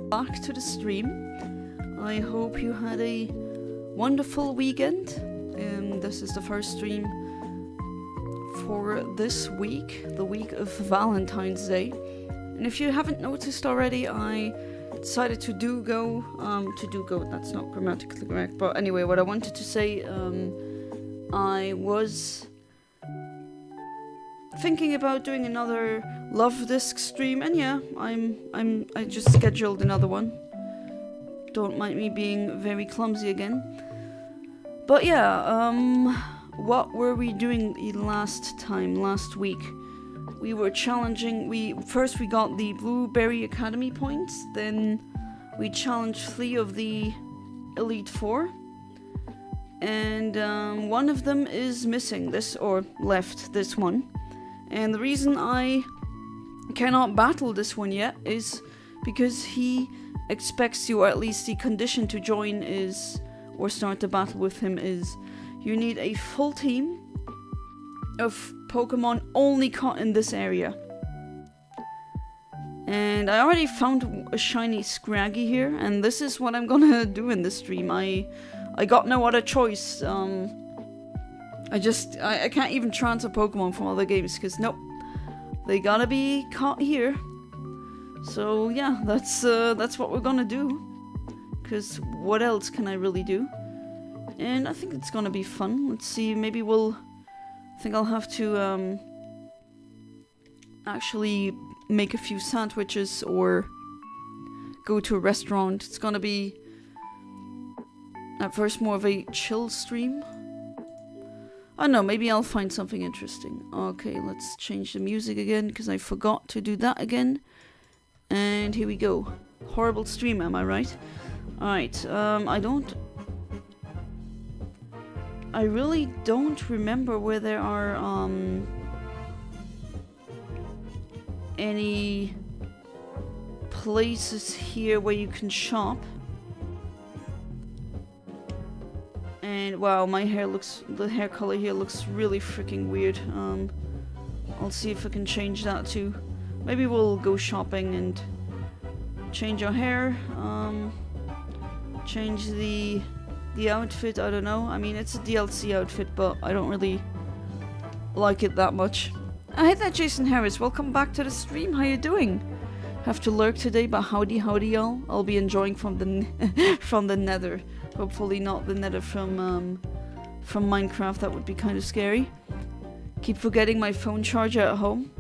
back to the stream. I hope you had a wonderful weekend. This is the first stream for this week, the week of Valentine's Day. And if you haven't noticed already, I decided to go, that's not grammatically correct, but anyway, what I wanted to say, I was thinking about doing another Love Disc stream, and yeah, I just scheduled another one. Don't mind me being very clumsy again. But yeah, what were we doing last week? We were challenging, first we got the Blueberry Academy points, then we challenged 3 of the Elite 4. And one of them is missing, this one. And the reason I cannot battle this one yet is because he expects you, or at least the condition to join is, or start the battle with him is, you need a full team of Pokemon only caught in this area. And I already found a shiny Scraggy here, and this is what I'm gonna do in this stream. I got no other choice. I can't even transfer Pokemon from other games, because nope, they gotta be caught here. So yeah, that's what we're gonna do, because what else can I really do? And I think it's gonna be fun. Let's see, maybe I think I'll have to actually make a few sandwiches or go to a restaurant. It's gonna be at first more of a chill stream. I don't know, maybe I'll find something interesting. Okay, let's change the music again, because I forgot to do that again. And here we go. Horrible stream, am I right? Alright, I really don't remember where there are, any places here where you can shop. And wow, the hair color here looks really freaking weird. I'll see if I can change that too. Maybe we'll go shopping and change our hair, change the outfit, I don't know. I mean, it's a DLC outfit, but I don't really like it that much. Hey there, Jason Harris, welcome back to the stream, how you doing? Have to lurk today, but howdy y'all. I'll be enjoying from the from the nether. Hopefully not the nether from Minecraft, that would be kind of scary. Keep forgetting my phone charger at home.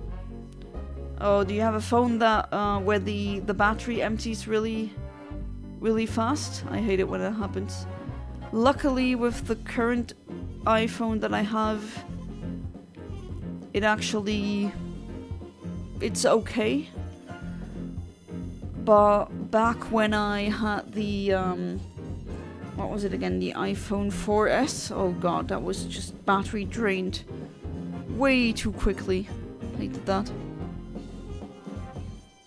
Oh, do you have a phone that where the battery empties really fast? I hate it when that happens. Luckily, with the current iPhone that I have, it's okay. But back when I had the what was it again? The iPhone 4S. Oh god, that was just battery drained way too quickly. Hated that.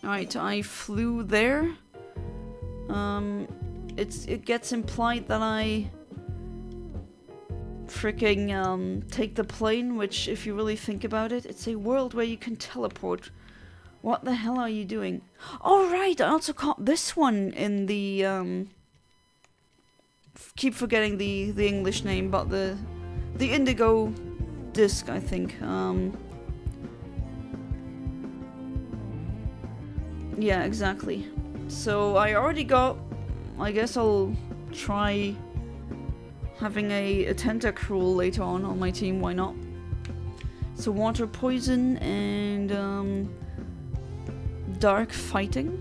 Alright, I flew there. It gets implied that I freaking take the plane, which if you really think about it, it's a world where you can teleport. What the hell are you doing? Oh right, I also caught this one in the keep forgetting the English name, but the indigo disc, I think. Yeah, exactly. So I already got, I guess I'll try having a Tentacruel later on my team, why not? So water poison and dark fighting.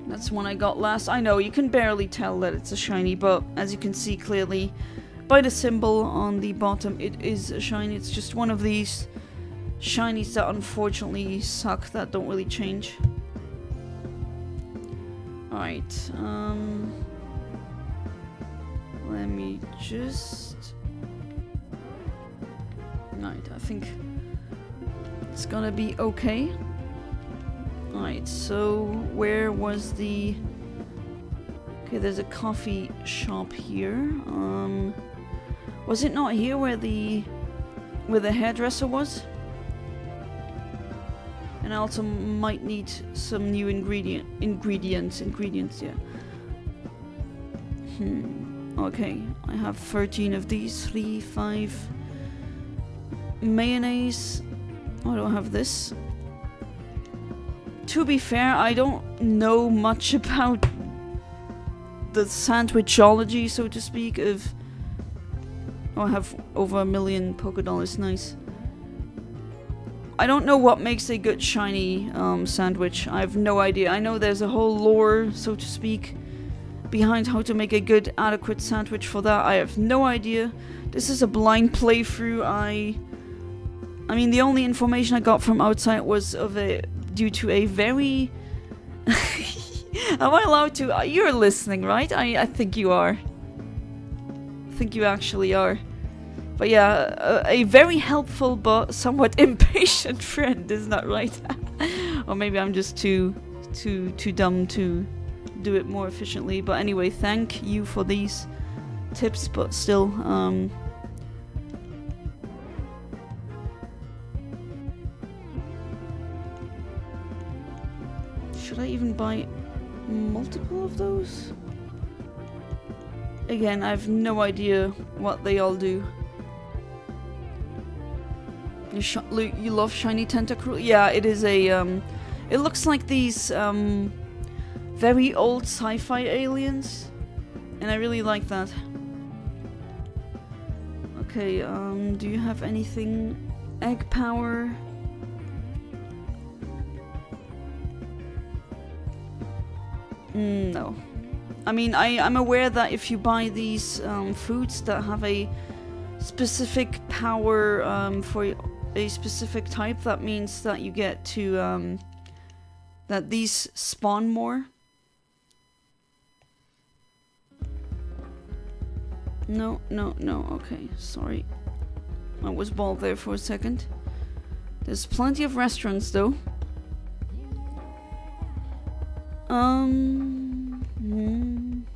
That's one I got last. I know, you can barely tell that it's a shiny, but as you can see clearly by the symbol on the bottom, it is a shiny. It's just one of these shinies that unfortunately suck, that don't really change. Alright, let me just... Alright, I think it's gonna be okay. Alright, so where was the... Okay, there's a coffee shop here. Was it not here where the hairdresser was? And And I also might need some new ingredients, yeah. Okay, I have 13 of these. 3, 5. Mayonnaise. Oh, I don't have this. To be fair, I don't know much about the sandwichology, so to speak, of... Oh, I have over 1 million polka dollars, nice. I don't know what makes a good shiny sandwich. I have no idea. I know there's a whole lore, so to speak, behind how to make a good, adequate sandwich for that. I have no idea. This is a blind playthrough. I mean, the only information I got from outside was due to a very... Am I allowed to? You're listening, right? I think you are. I think you actually are. But yeah, a very helpful but somewhat impatient friend, isn't that right? Or maybe I'm just too dumb to do it more efficiently. But anyway, thank you for these tips, but still, should I even buy multiple of those? Again, I have no idea what they all do. You love shiny tentacle? Yeah, it is a, it looks like these, very old sci-fi aliens. And I really like that. Okay, do you have anything? Egg power? No. I mean, I'm aware that if you buy these foods that have a specific power for a specific type, that means that you get to that these spawn more. No, okay, sorry. I was bald there for a second. There's plenty of restaurants though.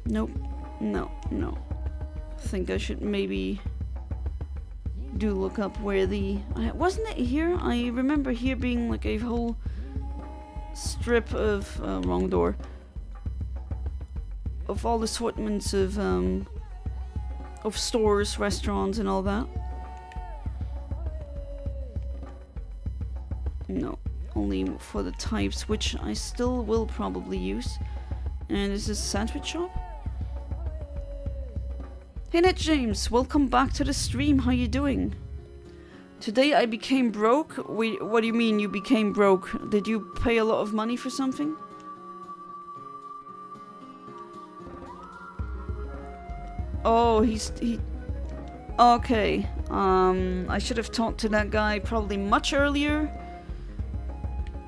Nope. No. I think I should maybe do look up where the... wasn't it here? I remember here being like a whole strip of... wrong door. Of all assortments of stores, restaurants and all that. No. Only for the types, which I still will probably use. And this is a sandwich shop. Hey Ned James, welcome back to the stream. How you doing? Today I became broke. Wait, what do you mean you became broke? Did you pay a lot of money for something? Oh, he. Okay. I should have talked to that guy probably much earlier.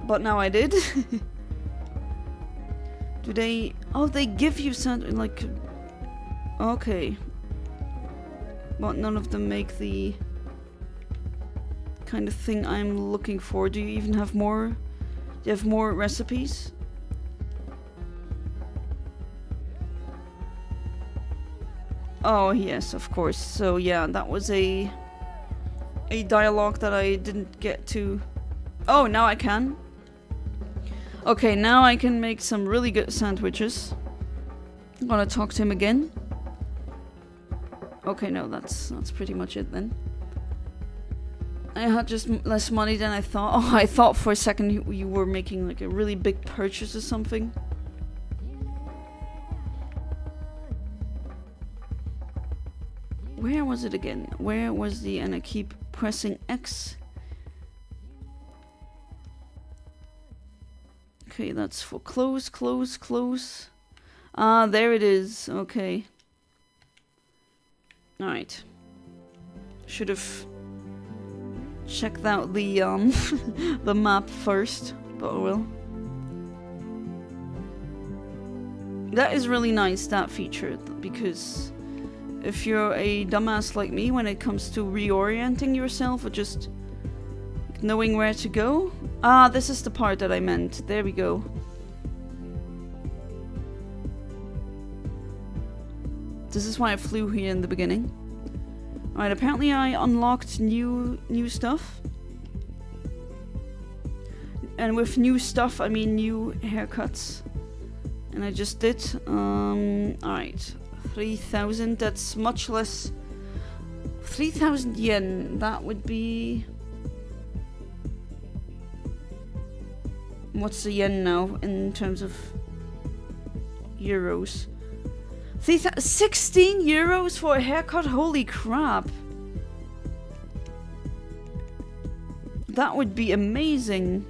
But now I did. Do they... Oh, they give you something like... Okay. But none of them make the kind of thing I'm looking for. Do you even have more? Do you have more recipes? Oh, yes, of course. So, yeah, that was a dialogue that I didn't get to... Oh, now I can. Okay, now I can make some really good sandwiches. I'm gonna talk to him again. Okay, no, that's pretty much it then. I had just less money than I thought. Oh, I thought for a second you were making like a really big purchase or something. Where was it again? Where was the... And I keep pressing X. Okay, that's for close. Ah, there it is. Okay. Alright. Should have checked out the the map first, but oh well. That is really nice, that feature, because if you're a dumbass like me when it comes to reorienting yourself or just knowing where to go. Ah, this is the part that I meant. There we go. This is why I flew here in the beginning. Alright, apparently I unlocked new stuff. And with new stuff, I mean new haircuts. And I just did. Alright. 3,000. That's much less. 3,000 yen. That would be. What's the yen now in terms of euros? 16 euros for a haircut? Holy crap. That would be amazing.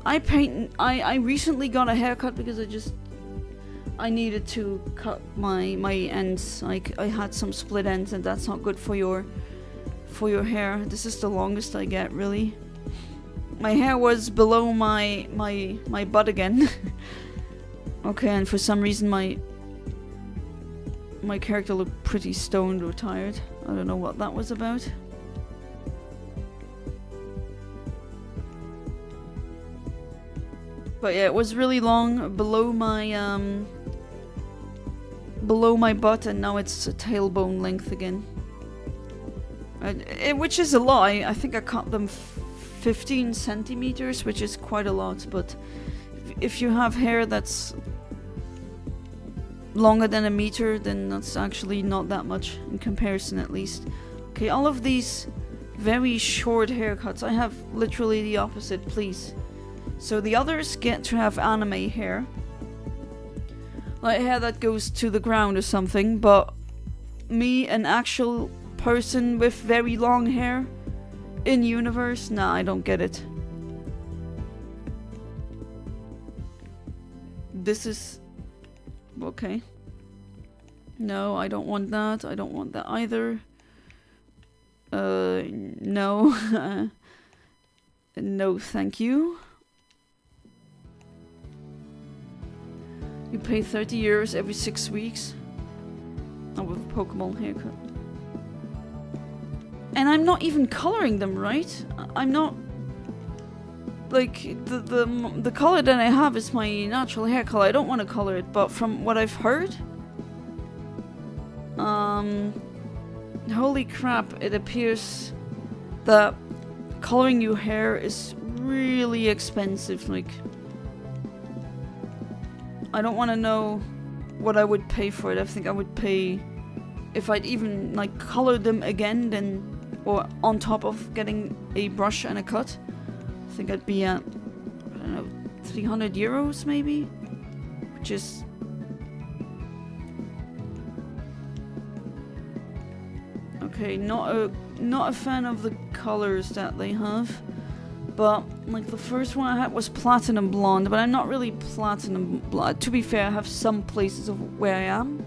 I recently got a haircut because I needed to cut my ends. Like I had some split ends and that's not good for your hair. This is the longest I get, really. My hair was below my butt again. Okay, and for some reason my character looked pretty stoned or tired. I don't know what that was about. But yeah, it was really long below my butt, and now it's a tailbone length again. Which is a lie. I think I cut them 15 centimeters, which is quite a lot. But if you have hair that's longer than a meter, then that's actually not that much in comparison, at least. Okay, all of these very short haircuts. I have literally the opposite, please. So the others get to have anime hair. Like hair that goes to the ground or something, but me, an actual person with very long hair in universe? Nah, I don't get it. This is... okay. No, I don't want that. I don't want that either. No. No, thank you. You pay 30 euros every 6 weeks. Oh, with a Pokemon haircut. And I'm not even coloring them, right? I'm not... like, the color that I have is my natural hair color. I don't want to color it, but from what I've heard... holy crap, it appears that coloring your hair is really expensive, like... I don't want to know what I would pay for it. I think I would pay... if I'd even, like, color them again, then... or on top of getting a brush and a cut. I think I'd be at... I don't know, 300 euros maybe? Which is... okay, not a fan of the colors that they have. But, like, the first one I had was platinum blonde, but I'm not really platinum blonde. To be fair, I have some places of where I am.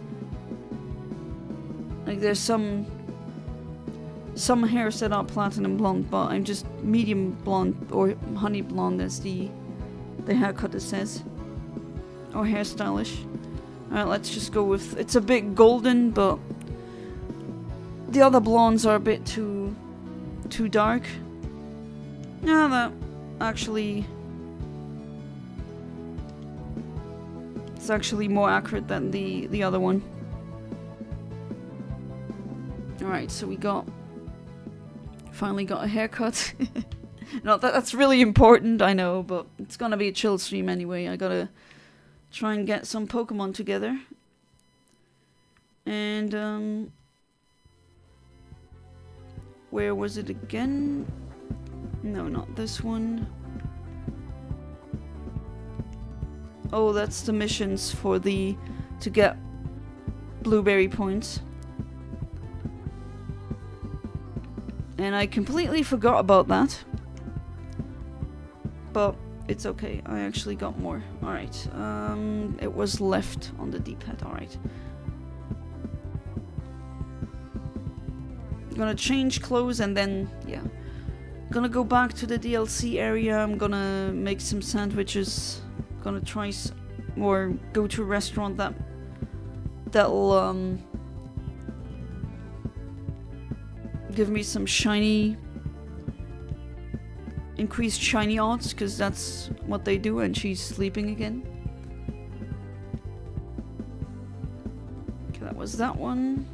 Like, there's some hairs that are platinum blonde, but I'm just medium blonde, or honey blonde as the haircutter says. Or hairstylish. Alright, let's just go with... it's a bit golden, but... the other blondes are a bit too dark. Yeah, that actually... it's actually more accurate than the other one. Alright, so we finally got a haircut. Not that that's really important, I know, but it's gonna be a chill stream anyway. I gotta try and get some Pokemon together. And, where was it again? No, not this one. Oh, that's the missions for to get blueberry points. And I completely forgot about that. But it's okay, I actually got more. Alright, it was left on the D-pad, alright. Gonna change clothes and then, yeah. Gonna go back to the DLC area. I'm gonna make some sandwiches. Gonna try or go to a restaurant that'll give me some shiny, increased shiny odds, because that's what they do. And she's sleeping again. Okay, that was that one.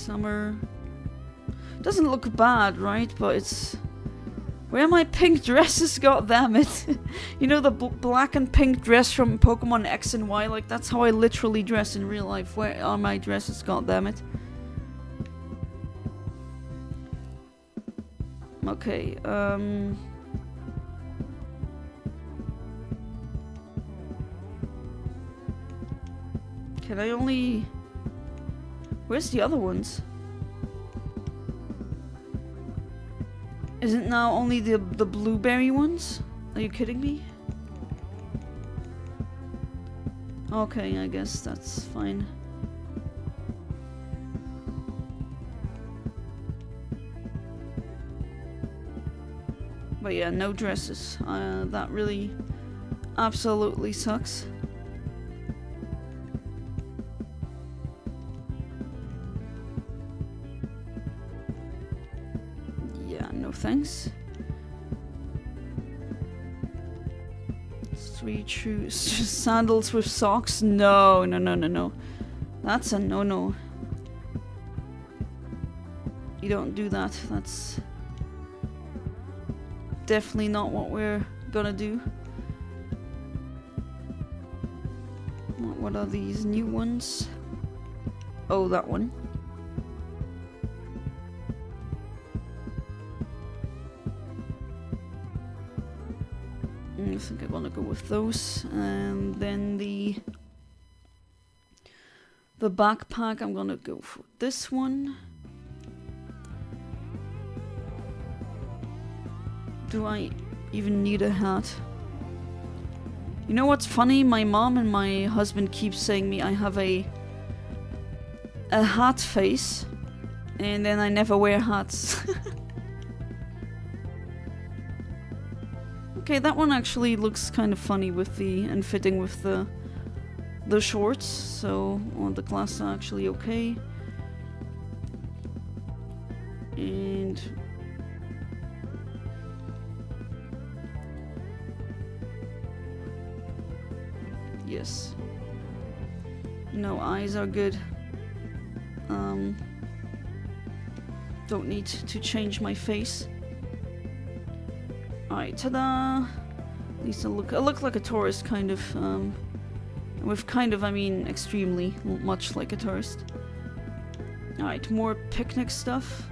Summer. Doesn't look bad, right? But it's... Where my pink dresses, goddammit. You know the black and pink dress from Pokemon X and Y? Like, that's how I literally dress in real life. Where are my dresses, goddammit? Okay, can I only... Where's the other ones? Isn't now only the blueberry ones? Are you kidding me? Okay, I guess that's fine. But yeah, no dresses. That really absolutely sucks. Yeah, no thanks. Sweet shoes. Sandals with socks? No, no, no, no, no. That's a no-no. You don't do that. That's definitely not what we're gonna do. What are these new ones? Oh, that one. I think I want to go with those, and then the backpack. I'm gonna go for this one. Do I even need a hat? You know what's funny? My mom and my husband keep saying me I have a hat face, and then I never wear hats. Okay, that one actually looks kind of funny with the and fitting with the shorts. So the glasses are actually okay. And yes. No, eyes are good. Don't need to change my face. Alright, ta-da! At least I look like a tourist, kind of. With kind of, I mean, extremely much like a tourist. Alright, more picnic stuff.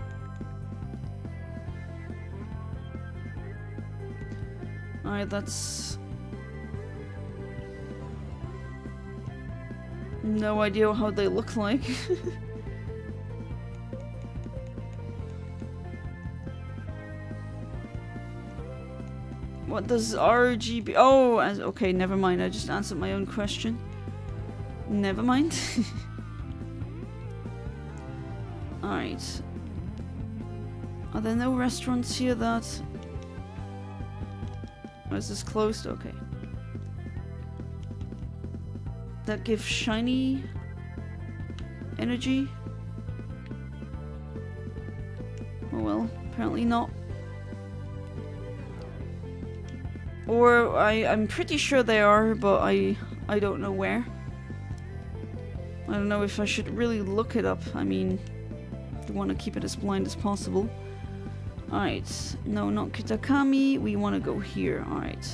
Alright, that's... no idea how they look like. What does RGB... oh, okay, never mind. I just answered my own question. Never mind. Alright. Are there no restaurants here that... oh, is this closed? Okay. That gives shiny energy? Oh well, apparently not. Or I'm pretty sure they are, but I don't know where. I don't know if I should really look it up. I mean, I want to keep it as blind as possible. Alright, no, not Kitakami. We want to go here. Alright.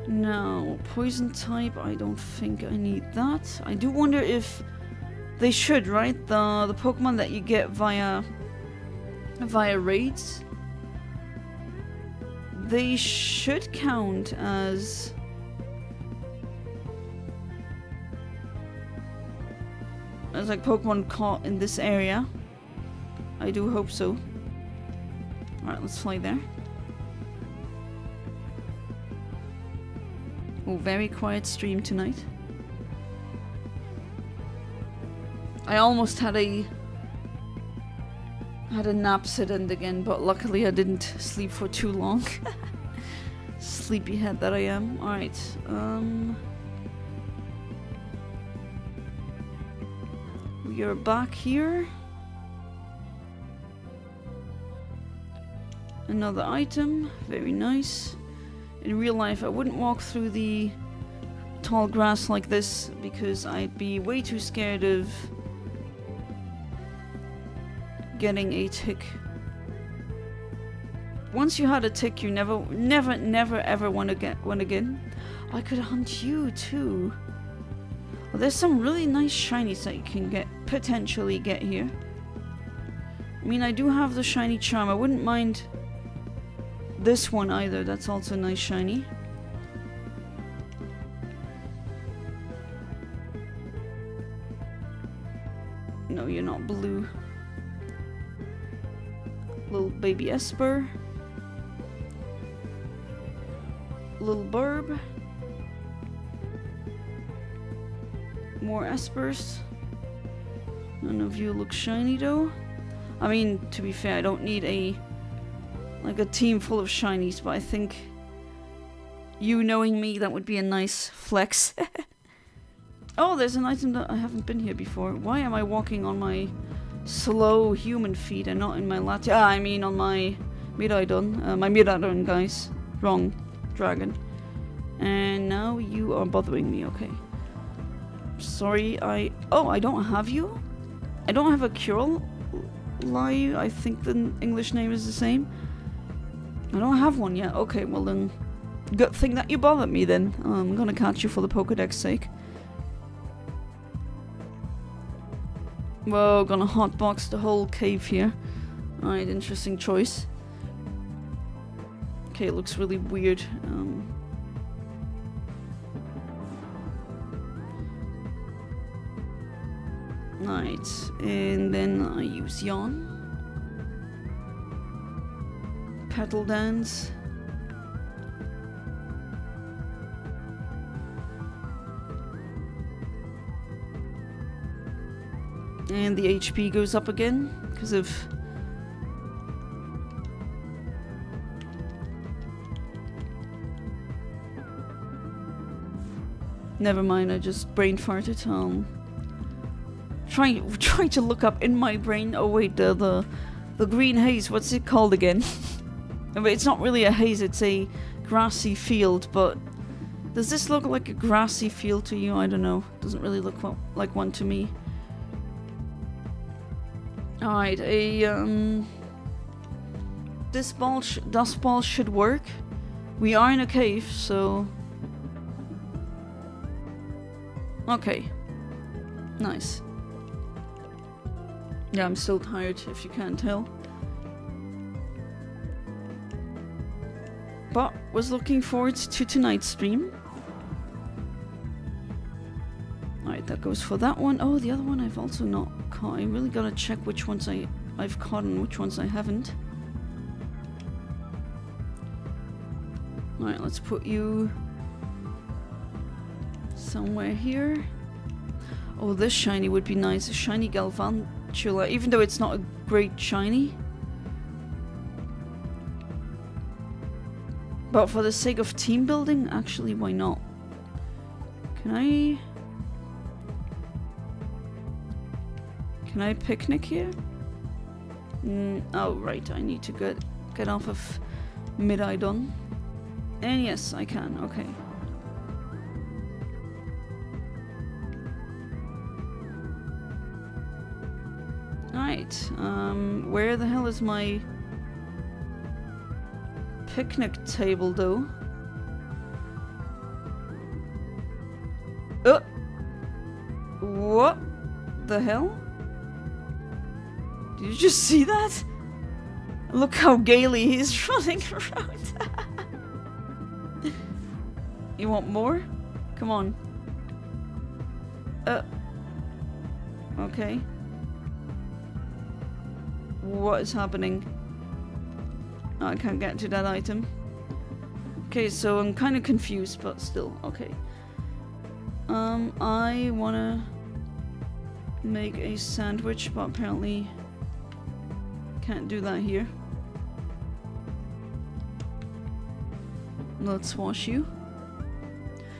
Now, poison type, I don't think I need that. I do wonder if they should, right? The Pokemon that you get via raids, they should count as like Pokemon caught in this area. I do hope so. Alright, let's fly there. Oh, very quiet stream tonight. I almost had a nap sit in again, but luckily I didn't sleep for too long. Sleepyhead that I am. Alright, we are back here. Another item, very nice. In real life, I wouldn't walk through the tall grass like this because I'd be way too scared of getting a tick. Once you had a tick, you never ever want to get one again. I could hunt you too. Well, there's some really nice shinies that you can potentially get here. I mean, I do have the shiny charm. I wouldn't mind this one either. That's also a nice shiny. No, you're not blue. Little baby Esper. Little Burb. More Espers. None of you look shiny though. I mean, to be fair, I don't need a team full of shinies, but I think you knowing me, that would be a nice flex. Oh, there's an item that I haven't been here before. Why am I walking on my slow human feet and not in my I mean on my Miraidon. My Miraidon, guys. Wrong dragon. And now you are bothering me, okay. Sorry, I don't have you? I don't have a Curl Lie. I think the English name is the same. I don't have one yet. Okay, well then, good thing that you bothered me then. I'm gonna catch you for the Pokédex sake. Whoa, gonna hotbox the whole cave here. Alright, interesting choice. Okay, it looks really weird. Right, and then I use Yawn. Petal Dance. And the HP goes up again because of never mind, I just brain farted. Trying to look up in my brain. Oh wait, the green haze, what's it called again? It's not really a haze, it's a grassy field, but does this look like a grassy field to you? I don't know. Doesn't really look like one to me. Alright, this dust ball should work. We are in a cave, so okay. Nice. Yeah, I'm still tired, if you can't tell. But was looking forward to tonight's stream. Alright, that goes for that one. Oh, the other one I've also not caught. I really gotta check which ones I've caught and which ones I haven't. Alright, let's put you somewhere here. Oh, this shiny would be nice. A shiny Galvantula, even though it's not a great shiny. But for the sake of team building, actually, why not? Can I picnic here? Oh, right, I need to get off of Miraidon. And yes, I can, okay. Right, where the hell is my picnic table though? What the hell? Did you just see that? Look how gaily he's running around. You want more? Come on. Okay. What is happening? Oh, I can't get to that item. Okay, so I'm kind of confused, but still, okay. I wanna make a sandwich, but apparently can't do that here. Let's wash you.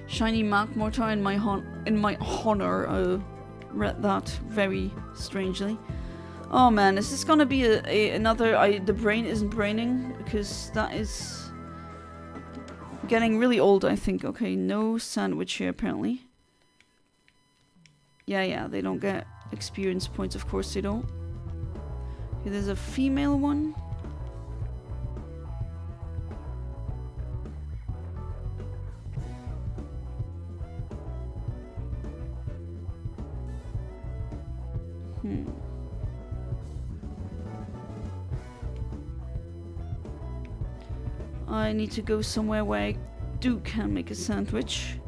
Shiny Mark Mortar in my honor. Read that very strangely. Oh man, is this gonna be another? The brain isn't braining because that is getting really old, I think. Okay, no sandwich here apparently. Yeah, they don't get experience points. Of course they don't. Okay, Okay, there's a female one. I need to go somewhere where I can make a sandwich.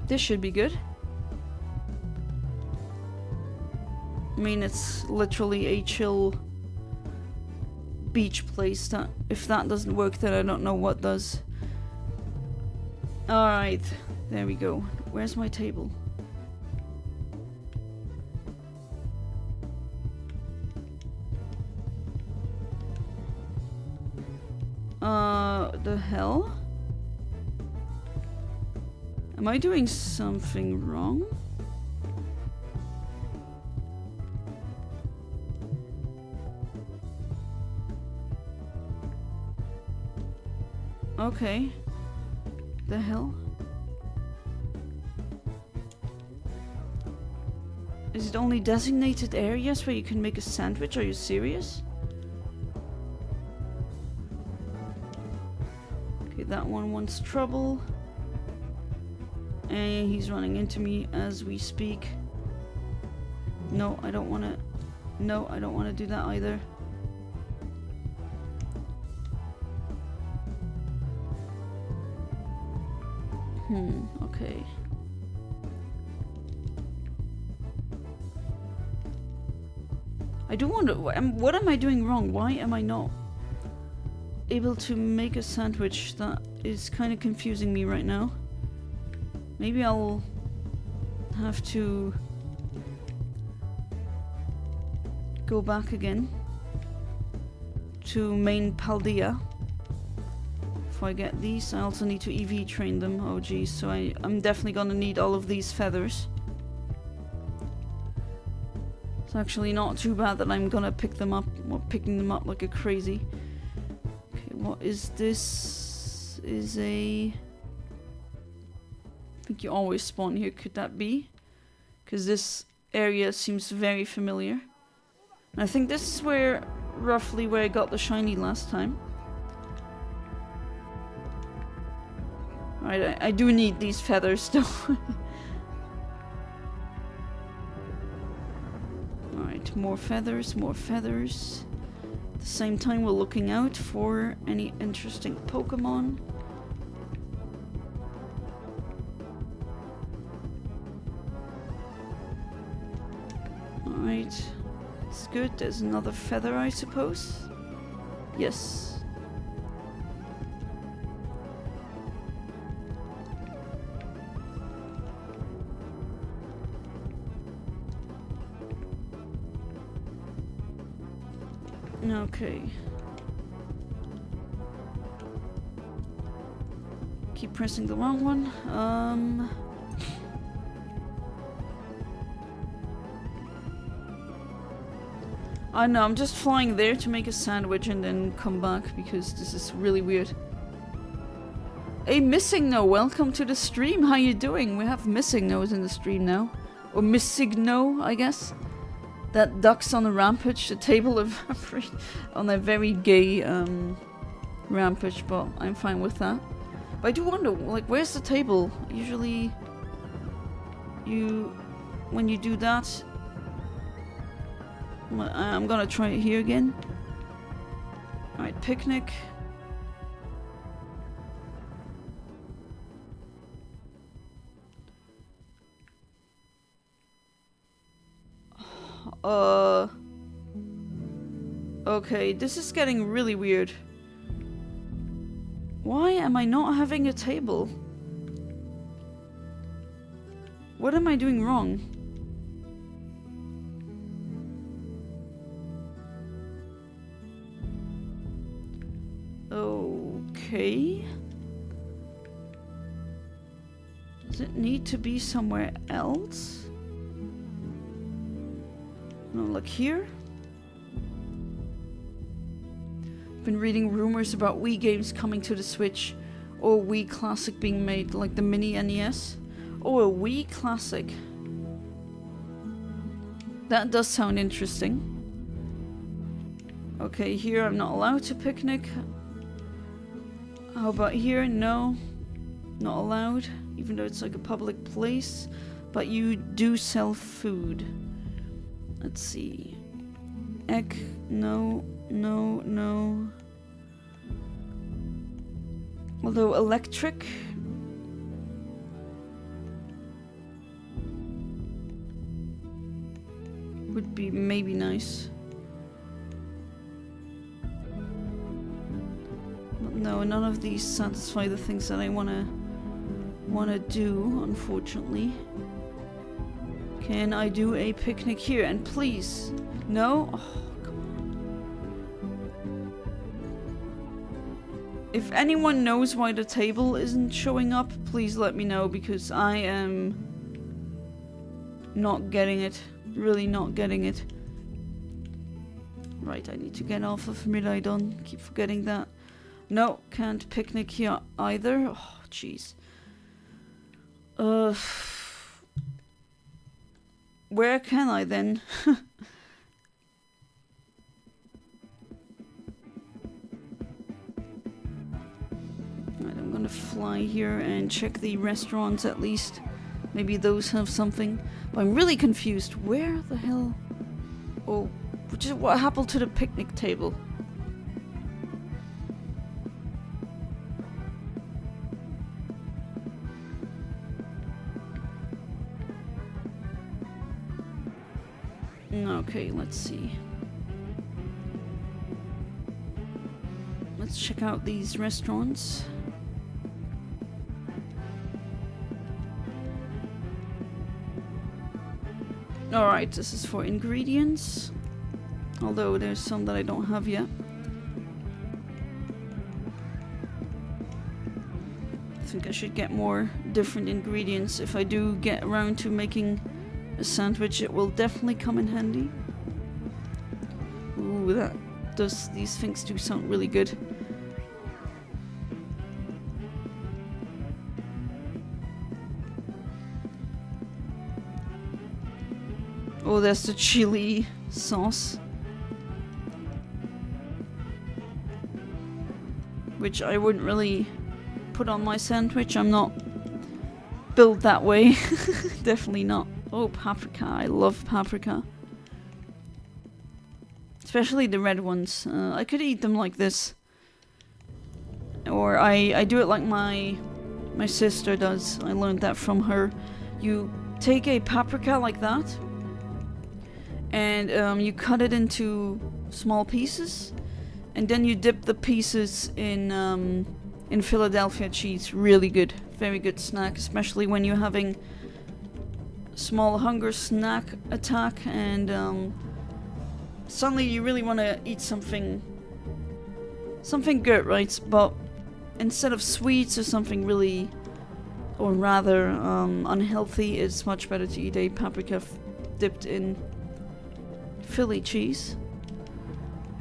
This should be good. I mean, it's literally a chill beach place. That if that doesn't work, then I don't know what does. Alright, there we go. Where's my table? The hell? Am I doing something wrong? Okay. The hell? Is it only designated areas where you can make a sandwich? Are you serious? Okay, that one wants trouble. And he's running into me as we speak. No, I don't want to. No, I don't want to do that either. Okay. I do wonder, what am I doing wrong? Why am I not able to make a sandwich? That is kind of confusing me right now. Maybe I'll have to go back again to main Paldea. If I get these, I also need to EV train them. Oh geez, so I'm definitely gonna need all of these feathers. It's actually not too bad that I'm gonna pick them up, or picking them up like a crazy. Okay, what is this? Is a... I think you always spawn here. Could that be? Because this area seems very familiar. And I think this is where, roughly where I got the shiny last time. Alright, I do need these feathers still. Alright, more feathers, more feathers. At the same time, we're looking out for any interesting Pokemon. Alright, it's good. There's another feather, I suppose. Yes. Okay. Keep pressing the wrong one. I know, I'm just flying there to make a sandwich and then come back because this is really weird. Hey, Missing No, welcome to the stream. How you doing? We have Missing No's in the stream now. Or Missing No, I guess. That ducks on a rampage, the table evaporate on a very gay rampage, but I'm fine with that. But I do wonder, like, where's the table? Usually, when you do that, I'm gonna try it here again. Alright, picnic. Okay, this is getting really weird. Why am I not having a table? What am I doing wrong? Okay. Does it need to be somewhere else? No, like here? Been reading rumors about Wii games coming to the Switch or Wii Classic being made, like the mini NES. Oh, a Wii classic. That does sound interesting. Okay, here I'm not allowed to picnic. How about here? No. Not allowed. Even though it's like a public place. But you do sell food. Let's see. Egg. No. No. No. Although electric. Would be maybe nice. But no, none of these satisfy the things that I wanna do, unfortunately. Can I do a picnic here? And please, no? Oh, come on. If anyone knows why the table isn't showing up, please let me know, because I am not getting it. Really not getting it. Right, I need to get off of Miraidon. Keep forgetting that. No, can't picnic here either. Oh, jeez. Where can I then? Right, I'm gonna fly here and check the restaurants at least. Maybe those have something. But I'm really confused. Where the hell? Oh, what happened to the picnic table? Okay, let's see. Let's check out these restaurants. Alright, this is for ingredients. Although there's some that I don't have yet. I think I should get more different ingredients. If I do get around to making a sandwich, it will definitely come in handy. Ooh, these things do sound really good. Oh, there's the chili sauce. Which I wouldn't really put on my sandwich. I'm not built that way. Definitely not. Oh, paprika. I love paprika. Especially the red ones. I could eat them like this. Or I do it like my sister does. I learned that from her. You take a paprika like that. And you cut it into small pieces. And then you dip the pieces in Philadelphia cheese. Really good. Very good snack. Especially when you're having small hunger snack attack. And suddenly you really want to eat something good, right? But instead of sweets or something really, or rather unhealthy, it's much better to eat a paprika dipped in Philly cheese.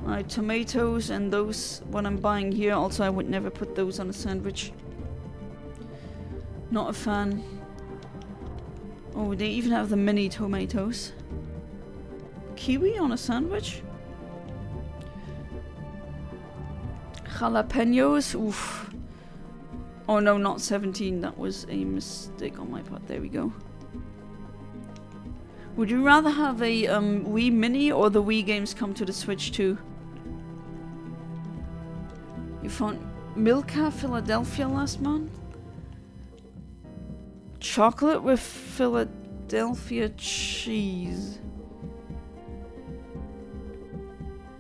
Right, tomatoes, and those what I'm buying here. Also, I would never put those on a sandwich. Not a fan. Oh, they even have the mini tomatoes. Kiwi on a sandwich? Jalapenos? Oof. Oh no, not 17. That was a mistake on my part. There we go. Would you rather have a Wii Mini or the Wii games come to the Switch too? You found Milka Philadelphia last month? Chocolate with Philadelphia cheese.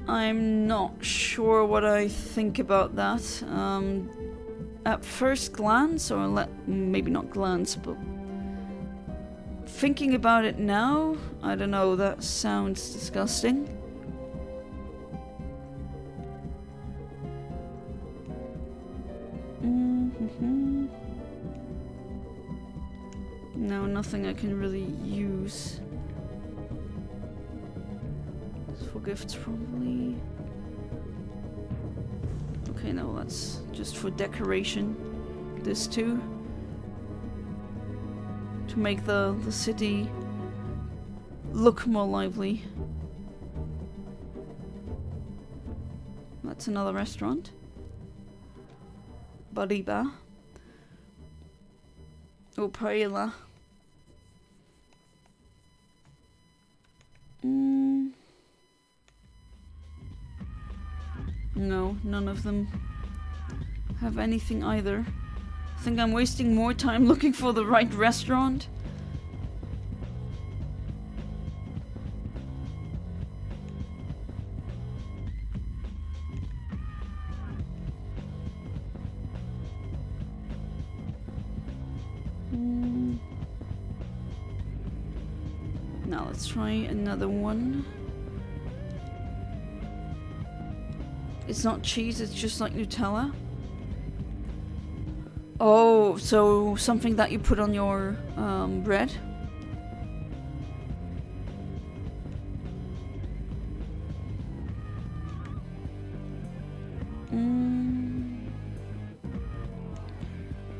I'm not sure what I think about that. At first glance, or maybe not glance, but thinking about it now, I don't know, that sounds disgusting. No, nothing I can really use. For gifts, probably. Okay, no, that's just for decoration. This too. to make the city look more lively. That's another restaurant. Bariba. Oh, paella. No, none of them have anything either. I think I'm wasting more time looking for the right restaurant. Now let's try another one. It's not cheese, it's just like Nutella. Oh, so something that you put on your bread?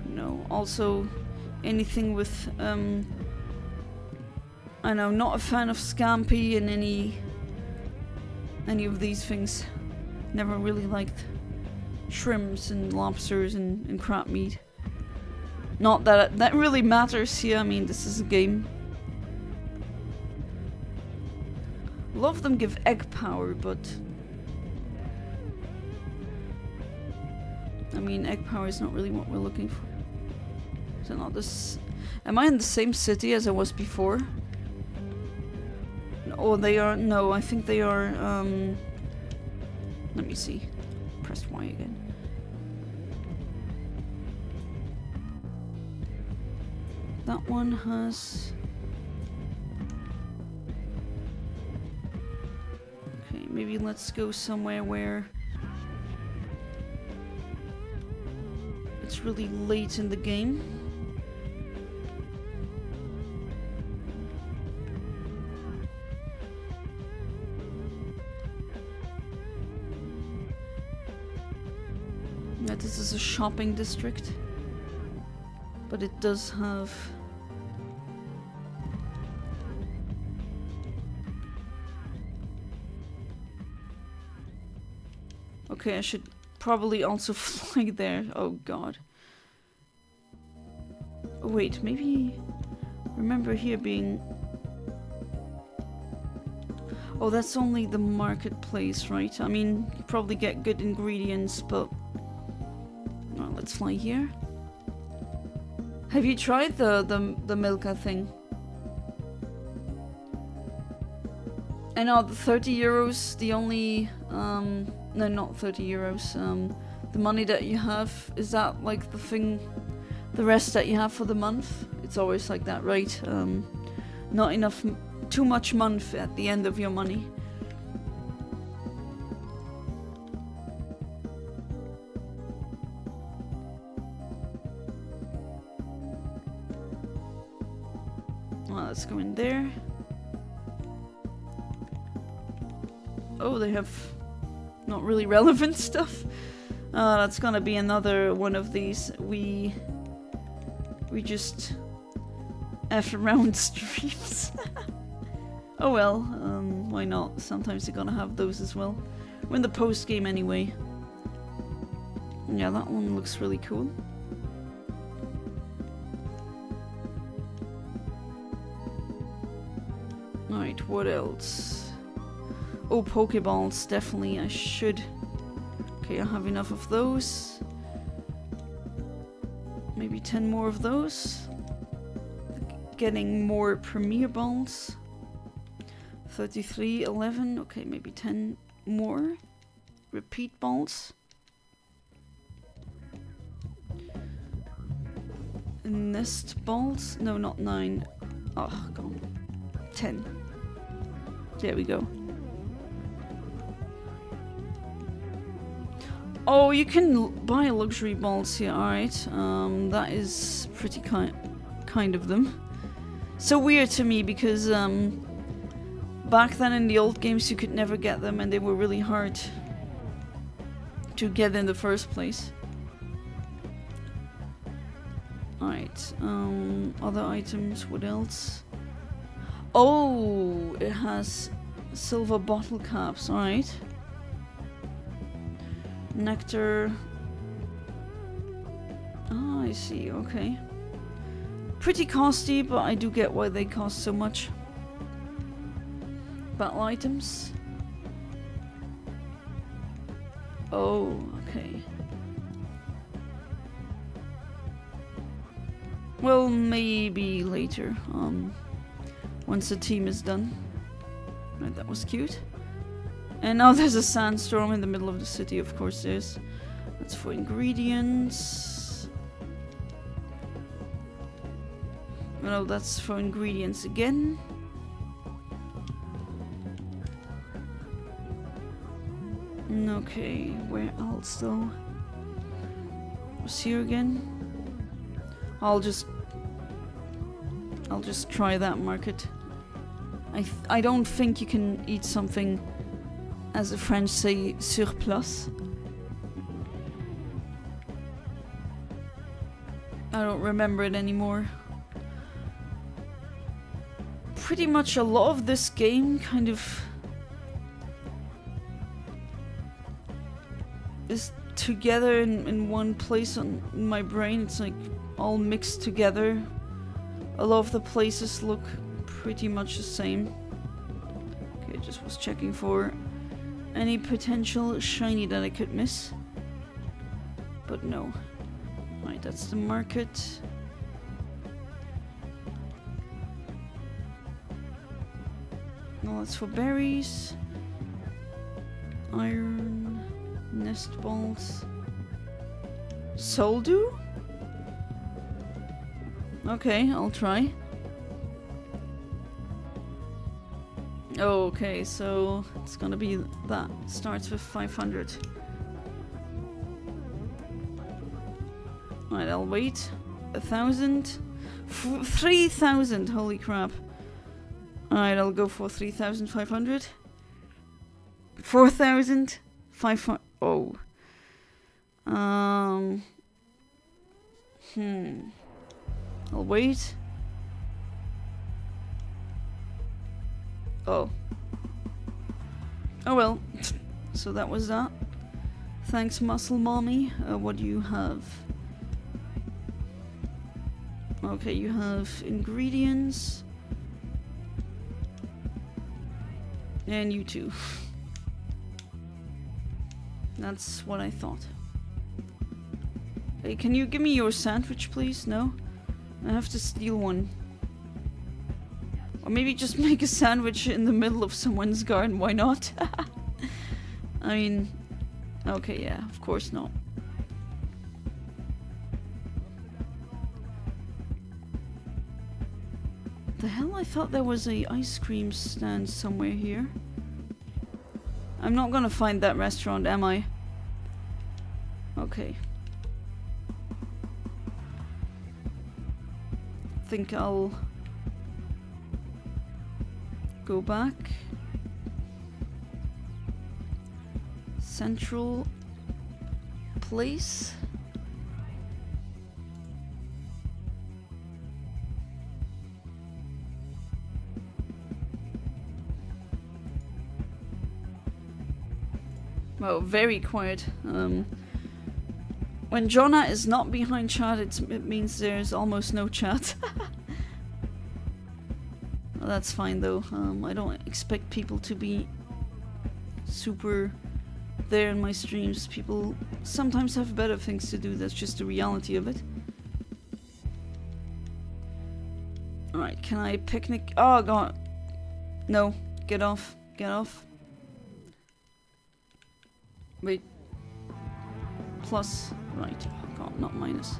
No, also anything with, I know, not a fan of scampi and any of these things. Never really liked shrimps and lobsters and crab meat. Not that that really matters here. I mean, this is a game. A lot of them give egg power, but I mean, egg power is not really what we're looking for. So not this. Am I in the same city as I was before? Oh, they are. No, I think they are. Let me see. Press Y again. That one has... Okay, maybe let's go somewhere where it's really late in the game. Yeah, this is a shopping district, but it does have... Okay, I should probably also fly there. Oh god. Oh, wait, maybe... Remember here being... Oh, that's only the marketplace, right? I mean, you probably get good ingredients, but... Well, let's fly here. Have you tried the Milka thing? I know, the 30 euros, the only... No, not 30 euros. The money that you have, is that like the thing, the rest that you have for the month? It's always like that, right? Not enough, too much month at the end of your money. Well, let's go in there. Oh, they have not really relevant stuff. That's gonna be another one of these. We just F around streams. Oh well, why not? Sometimes you're gonna have those as well. We're in the post game anyway. Yeah, that one looks really cool. Alright, what else? Oh, Pokeballs, definitely, I should. Okay, I have enough of those. Maybe 10 more of those. Getting more Premier Balls. 33, 11, okay, maybe 10 more. Repeat Balls. Nest Balls, no, not 9. Oh, gone. 10. There we go. Oh, you can buy luxury balls here, alright. That is pretty kind of them. So weird to me because back then in the old games you could never get them and they were really hard to get in the first place. Alright, other items, what else? Oh, it has silver bottle caps, alright. Nectar. Ah, I see, okay. Pretty costly, but I do get why they cost so much. Battle items. Oh, okay. Well, maybe later, once the team is done. Right, that was cute. And now there's a sandstorm in the middle of the city, of course there's. That's for ingredients. No, that's for ingredients again. Okay, where else though? Was here again? I'll just try that market. I don't think you can eat something, as the French say, sur place. I don't remember it anymore. Pretty much a lot of this game kind of is together in one place in my brain. It's like all mixed together. A lot of the places look pretty much the same. Okay, just was checking for any potential shiny that I could miss. But no. Right, that's the market. No, that's for berries. Iron. Nest balls. Soul dew? Okay, I'll try. Okay, so it's gonna be that. Starts with 500. Alright, I'll wait. 1,000. 3,000, holy crap. Alright, I'll go for 3,500. 4,500. Oh. I'll wait. Oh. Oh well. So that was that. Thanks, Muscle Mommy. What do you have? Okay, you have ingredients. And you too. That's what I thought. Hey, can you give me your sandwich, please? No? I have to steal one. Or maybe just make a sandwich in the middle of someone's garden, why not? I mean... Okay, yeah, of course not. The hell, I thought there was a ice cream stand somewhere here. I'm not gonna find that restaurant, am I? Okay. Think I'll go back. Central place. Well, very quiet. When Jonah is not behind chat, it means there's almost no chat. Well, that's fine though. I don't expect people to be super there in my streams. People sometimes have better things to do. That's just the reality of it. Alright, can I picnic? Oh god. No, get off. Get off. Wait. Plus. Right. Oh god, not minus.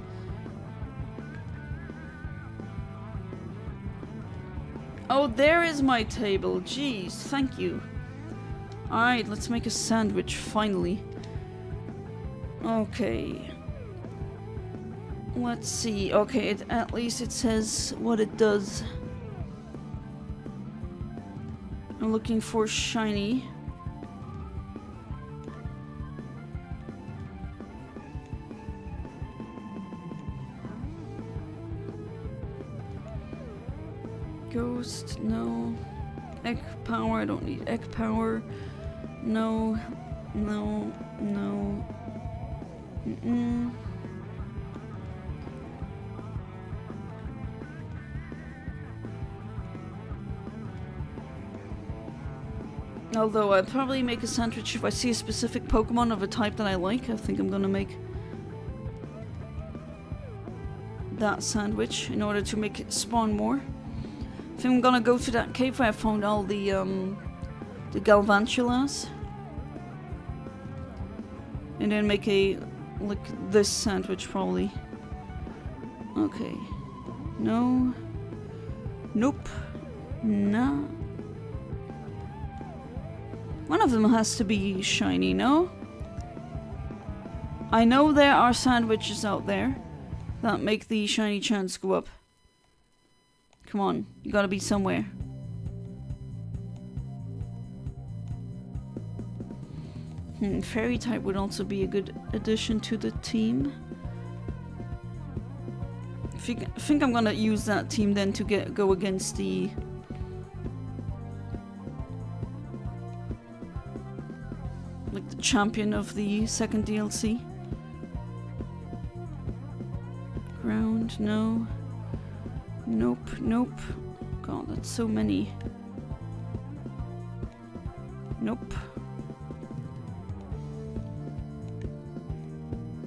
Oh, there is my table. Jeez, thank you. Alright, let's make a sandwich, finally. Okay. Let's see. Okay, at least it says what it does. I'm looking for shiny. Ghost, no. Egg power, I don't need egg power. No, no, no. Although I'd probably make a sandwich if I see a specific Pokemon of a type that I like. I think I'm gonna make that sandwich in order to make it spawn more. I think I'm gonna go to that cave where I found all the Galvantulas. And then make a, like, this sandwich probably. Okay. No. Nope. Nah. One of them has to be shiny, no? I know there are sandwiches out there that make the shiny chance go up. Come on, you gotta be somewhere. Fairy type would also be a good addition to the team. I think I'm gonna use that team then to go against the champion of the second DLC. Ground, no. Nope, nope. God, that's so many. Nope.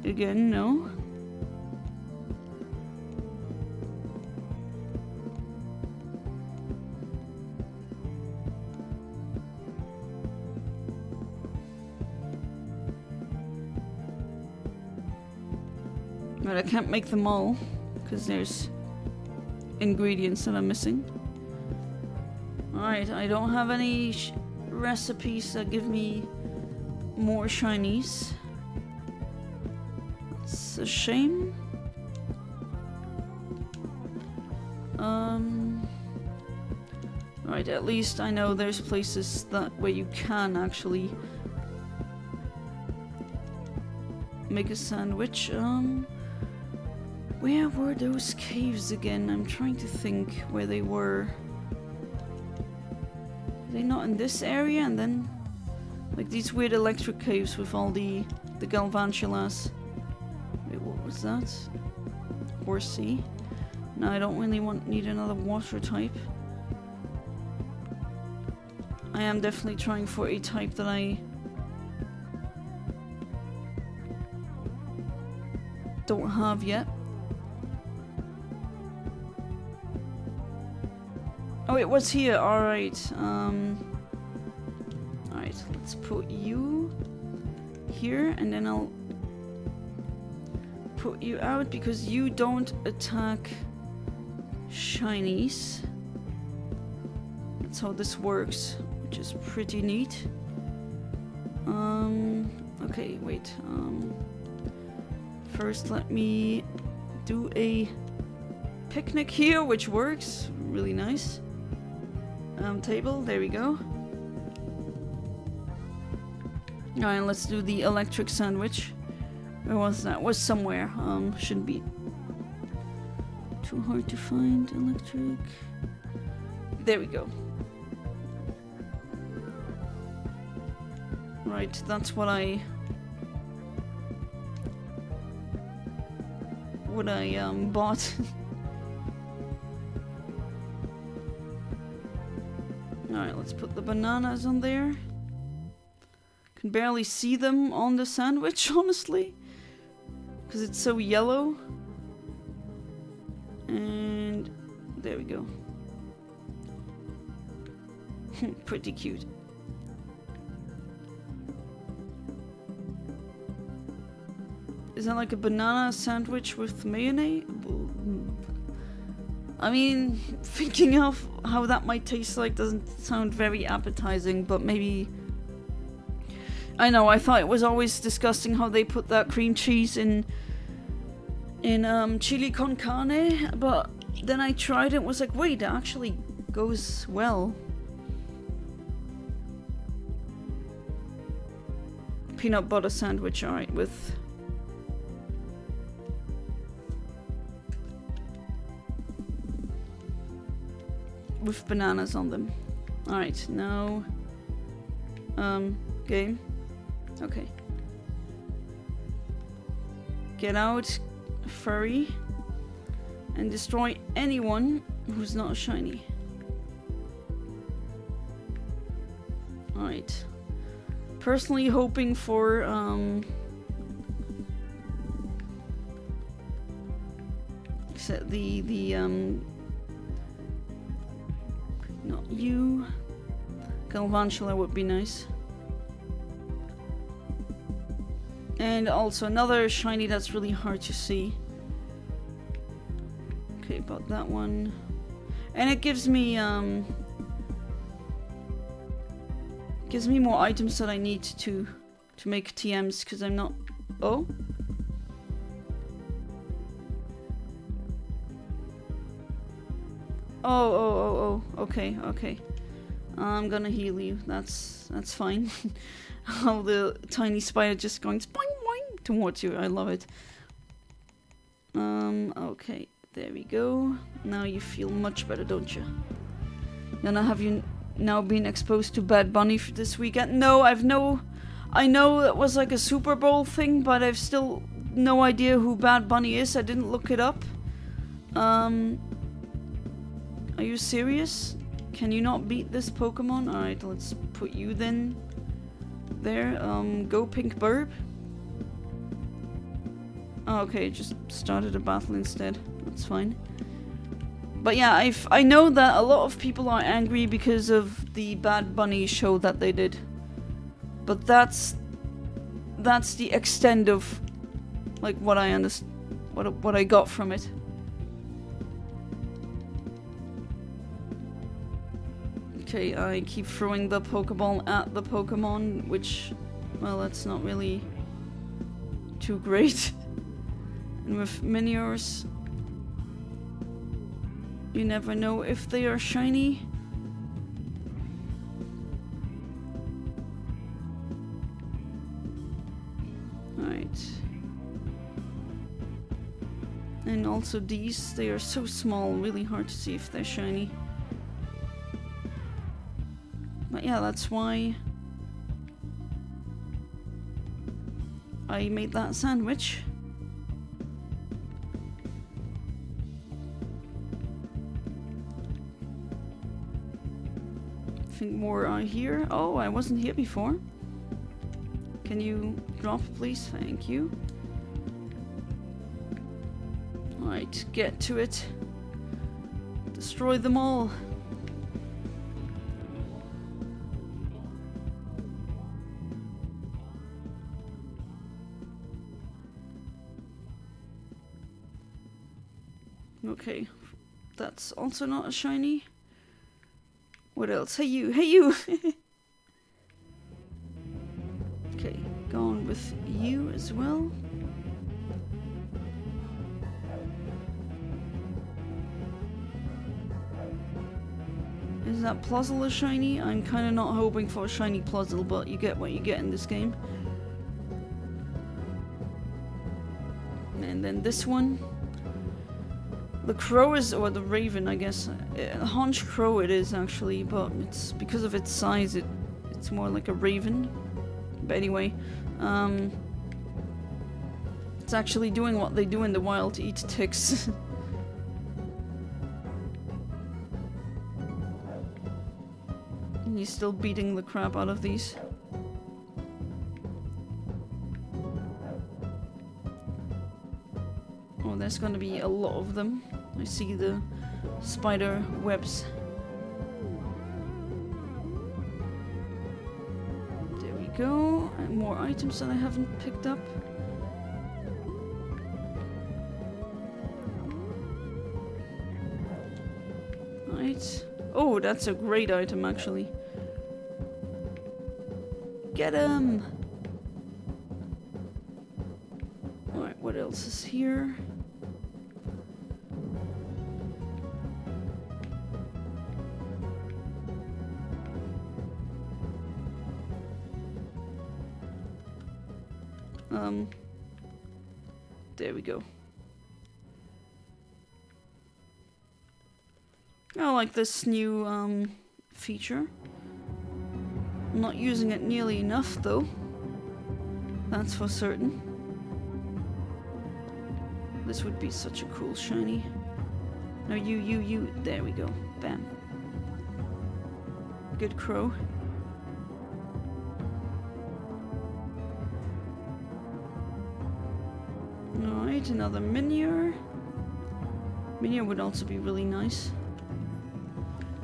Again, no. But I can't make them all, because there's ingredients that I'm missing. Alright, I don't have any recipes that give me more shinies. It's a shame. Alright, at least I know there's places where you can actually make a sandwich. Where were those caves again? I'm trying to think where they were. Are they not in this area? And then, like, these weird electric caves with all the Galvantulas. Wait, what was that? Horsey. No, I don't really need another water type. I am definitely trying for a type that I don't have yet. Oh, it was here. Alright. Alright, let's put you here, and then I'll put you out because you don't attack shinies. That's how this works, which is pretty neat. Okay, wait. First, let me do a picnic here, which works. Really nice. Table, there we go. Alright, let's do the electric sandwich. Where was that? Was somewhere. Shouldn't be too hard to find. Electric. There we go. Right, that's what I bought. Alright, let's put the bananas on there. Can barely see them on the sandwich, honestly, because it's so yellow. And there we go. Pretty cute. Is that like a banana sandwich with mayonnaise? I mean, thinking of how that might taste like doesn't sound very appetizing, but maybe... I know, I thought it was always disgusting how they put that cream cheese in chili con carne, but then I tried it and was like, wait, it actually goes well. Peanut butter sandwich, alright, with... with bananas on them. Alright, now... game. Okay. Get out, furry, and destroy anyone who's not shiny. Alright. Personally hoping for, not you. Galvantula would be nice. And also another shiny that's really hard to see. Okay, about that one. And it gives me more items that I need to make TMs, because I'm not... Oh? Oh, okay. I'm gonna heal you. That's fine. Oh, the tiny spider just going boing boing towards you. I love it. Okay, there we go. Now you feel much better, don't you? Yana, have you now been exposed to Bad Bunny for this weekend? No, I know it was like a Super Bowl thing, but I've still no idea who Bad Bunny is. I didn't look it up. Are you serious? Can you not beat this Pokemon? Alright, let's put you then there. Go Pink Burb. Oh, okay, just started a battle instead. That's fine. But yeah, I know that a lot of people are angry because of the Bad Bunny show that they did. But that's the extent of like what I understand, what I got from it. Okay, I keep throwing the Pokeball at the Pokemon, which, well, that's not really too great. And with Miniors, you never know if they are shiny. Alright. And also these, they are so small, really hard to see if they're shiny. But yeah, that's why I made that sandwich. I think more are here. Oh, I wasn't here before. Can you drop, please? Thank you. Alright, get to it. Destroy them all. Okay, that's also not a shiny. What else? Hey you, hey you! Okay, going with you as well. Is that Pluzzel a shiny? I'm kind of not hoping for a shiny Pluzzel, but you get what you get in this game. And then this one. The crow is, or the raven, I guess. Honch crow it is actually, but it's because of its size, it's more like a raven. But anyway, it's actually doing what they do in the wild to eat ticks. And he's still beating the crap out of these. Oh, there's gonna be a lot of them. I see the spider webs. There we go. And more items that I haven't picked up. Right. Oh, that's a great item actually. Get him! Alright, what else is here? There we go. I like this new feature. I'm not using it nearly enough though. That's for certain. This would be such a cool shiny. No, you. There we go. Bam. Good crow. Alright, another Minior. Minior would also be really nice.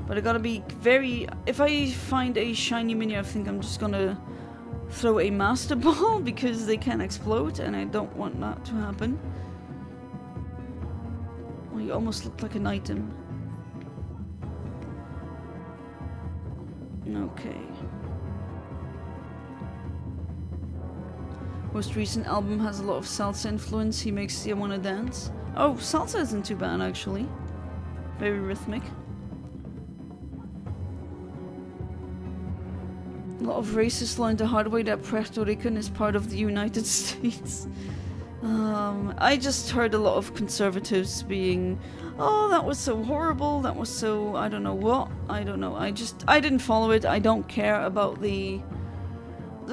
But I gotta be very... If I find a shiny Minior, I think I'm just gonna throw a Master Ball because they can explode and I don't want that to happen. Well, you almost look like an item. Okay. Most recent album has a lot of salsa influence. He makes you wanna dance. Oh, salsa isn't too bad actually. Very rhythmic. A lot of racists learned the hard way that Puerto Rican is part of the United States. I just heard a lot of conservatives being, oh, that was so horrible, that was so, I don't know what, I don't know. I didn't follow it. I don't care about the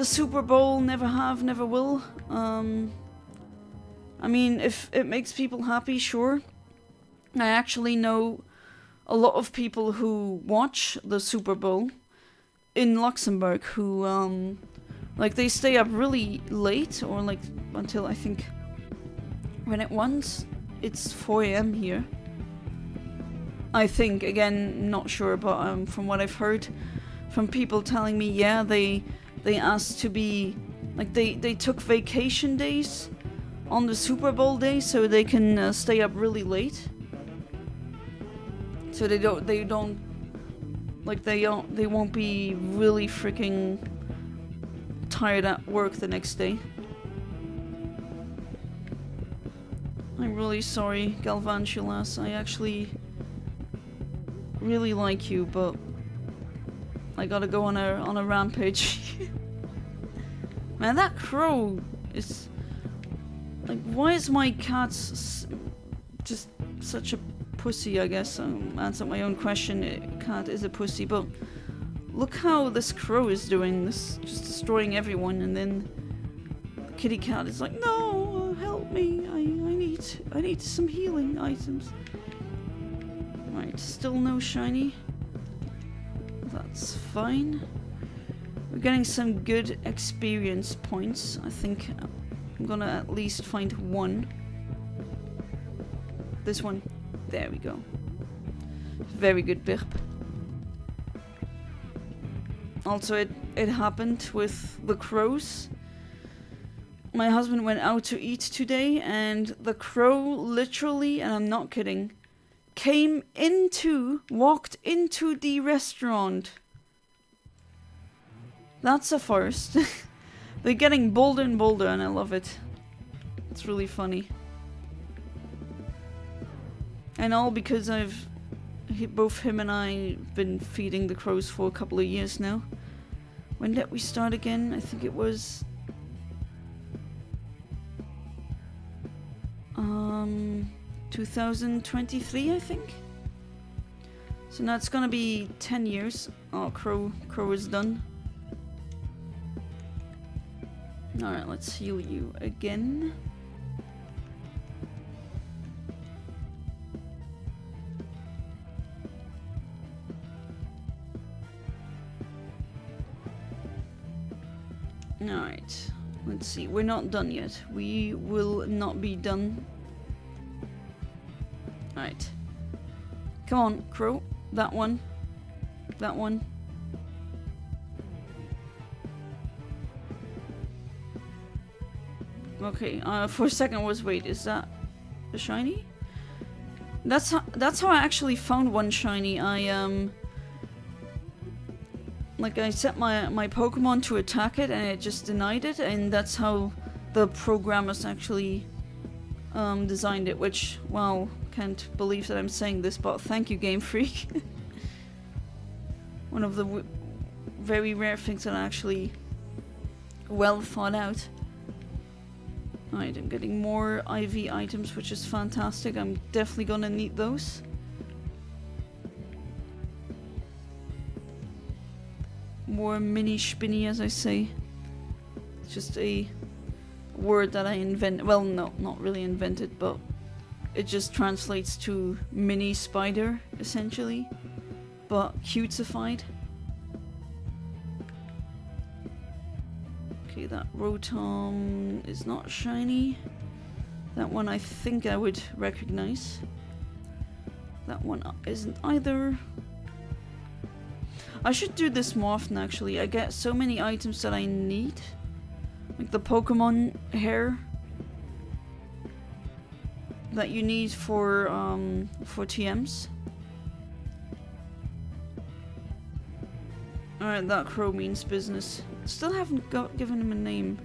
Super Bowl, never have, never will. I mean, if it makes people happy, sure. I actually know a lot of people who watch the Super Bowl in Luxembourg who, like, they stay up really late, or like until I think when it runs, it's 4 AM here. I think, again, not sure, but from what I've heard from people telling me, yeah, they asked to be, like, they took vacation days on the Super Bowl day so they can stay up really late. So they won't be really freaking tired at work the next day. I'm really sorry, Galvantulas. I actually really like you, but I gotta go on a rampage. Man, that crow is like, why is my cat just such a pussy? I guess I'll answer my own question. Cat is a pussy, but look how this crow is doing this, just destroying everyone, and then the kitty cat is like, no, help me, I need some healing items. Right, still no shiny. That's fine. We're getting some good experience points. I think I'm gonna at least find one. This one. There we go. Very good, Birp. Also, it happened with the crows. My husband went out to eat today, and the crow literally, and I'm not kidding, walked into the restaurant. That's a first. They're getting bolder and bolder, and I love it. It's really funny. And all because both him and I been feeding the crows for a couple of years now. When did we start again? I think it was 2023, I think. So now it's gonna be 10 years. Oh, crow is done. Alright, let's heal you again. Alright, let's see. We're not done yet. We will not be done. Alright. Come on, crow. That one. That one. Okay, for a second I was, wait, is that a shiny? That's how I actually found one shiny. I set my Pokemon to attack it and it just denied it, and that's how the programmers actually designed it, which, wow, can't believe that I'm saying this, but thank you, Game Freak. One of the very rare things that are actually well thought out. Alright, I'm getting more IV items, which is fantastic. I'm definitely gonna need those. more mini spinny, as I say. It's just a word that I invent. Well, no, not really invented, but it just translates to mini spider, essentially, but cutesified. Okay, that Rotom is not shiny. That one I think I would recognize. That one isn't either. I should do this more often, actually. I get so many items that I need. Like the Pokemon hair that you need for TMs. Alright, that crow means business. Still haven't given him a name.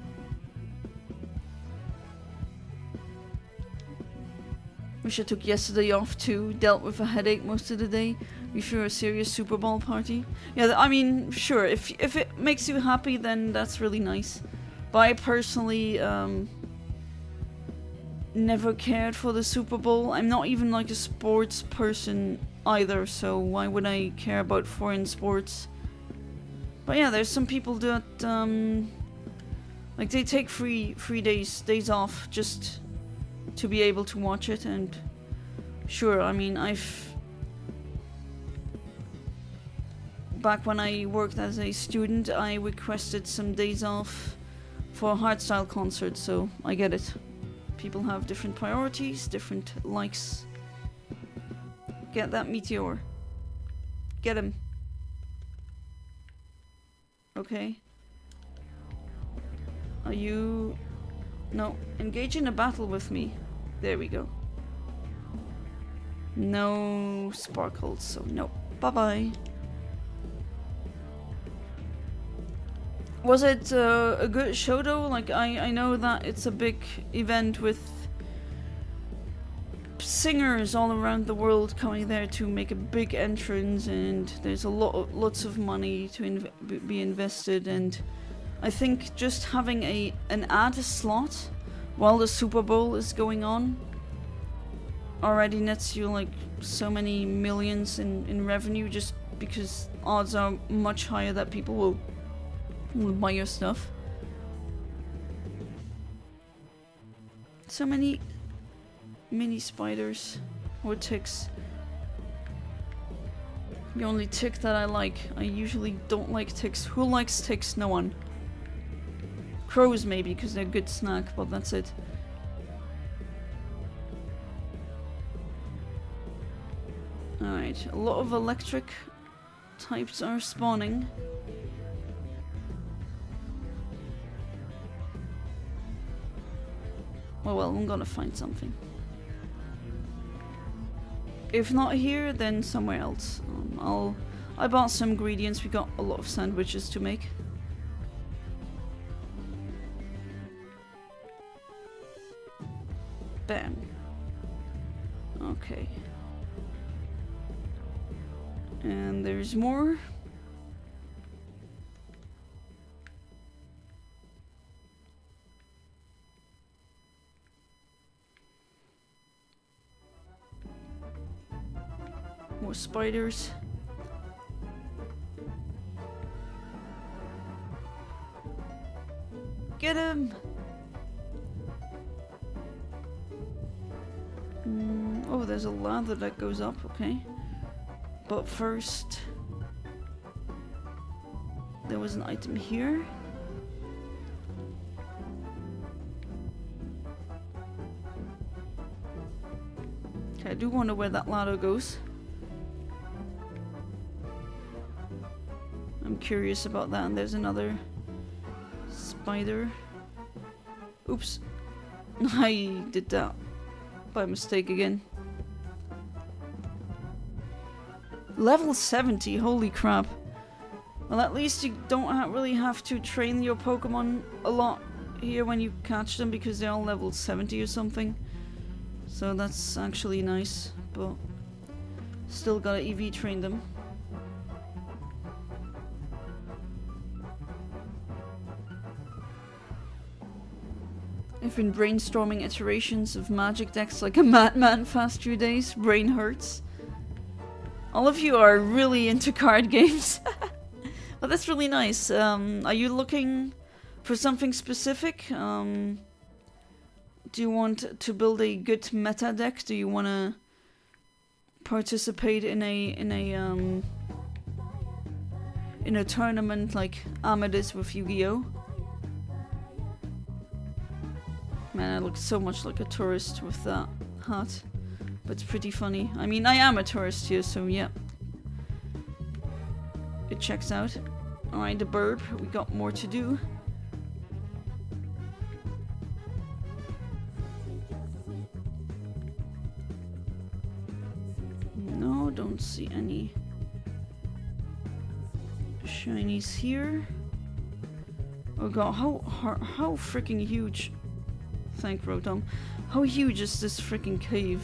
Wish I took yesterday off too. Dealt with a headache most of the day before a serious Super Bowl party. Yeah, I mean, sure, if it makes you happy, then that's really nice. But I personally never cared for the Super Bowl. I'm not even like a sports person either, so why would I care about foreign sports? But yeah, there's some people that like they take free days off just to be able to watch it. And sure, I mean, back when I worked as a student, I requested some days off for a hardstyle concert, so I get it. People have different priorities, different likes. Get that meteor. Get him. Okay. Are you... No. Engage in a battle with me. There we go. No sparkles, so no. Bye-bye. Was it a good show though? Like, I know that it's a big event with singers all around the world coming there to make a big entrance, and there's lots of money to be invested, and I think just having an ad slot while the Super Bowl is going on already nets you like so many millions in revenue, just because odds are much higher that people will buy your stuff. So many mini spiders or ticks. The only tick that I like. I usually don't like ticks. Who likes ticks? No one. Crows maybe, because they're a good snack, but that's it. Alright, a lot of electric types are spawning. Oh well, I'm gonna find something. If not here, then somewhere else. I bought some ingredients. We got a lot of sandwiches to make. Bam. Okay. And there's more. More spiders. Get him! Oh, there's a ladder that goes up, okay. But first... there was an item here. Okay, I do wonder where that ladder goes. I'm curious about that, and there's another spider. Oops. I did that by mistake again. Level 70, holy crap. Well, at least you don't really have to train your Pokemon a lot here when you catch them, because they're all level 70 or something. So that's actually nice, but still gotta EV train them. I've been brainstorming iterations of magic decks like a madman past few days. Brain hurts. All of you are really into card games. Well, that's really nice. Are you looking for something specific? Do you want to build a good meta deck? Do you want to participate in a tournament like Ahmed is with Yu-Gi-Oh? Man, I look so much like a tourist with that hat. But it's pretty funny. I mean, I am a tourist here, so yeah. It checks out. Alright, the burb. We got more to do. No, don't see any shinies here. Oh god, how freaking huge. Thank Rotom. How huge is this freaking cave?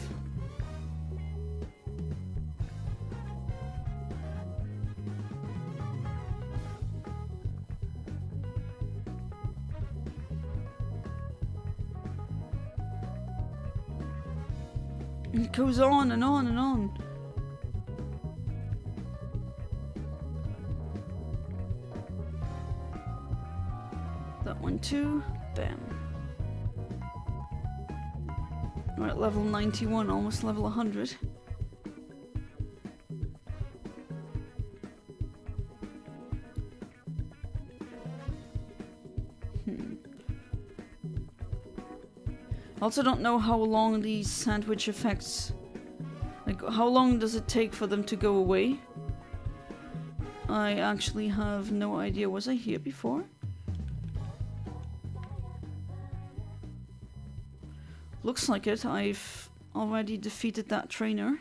It goes on and on and on. That one too. Bam. We're at level 91, almost level 100. Also don't know how long these sandwich effects, like how long does it take for them to go away? I actually have no idea. Was I here before? Looks like it. I've already defeated that trainer.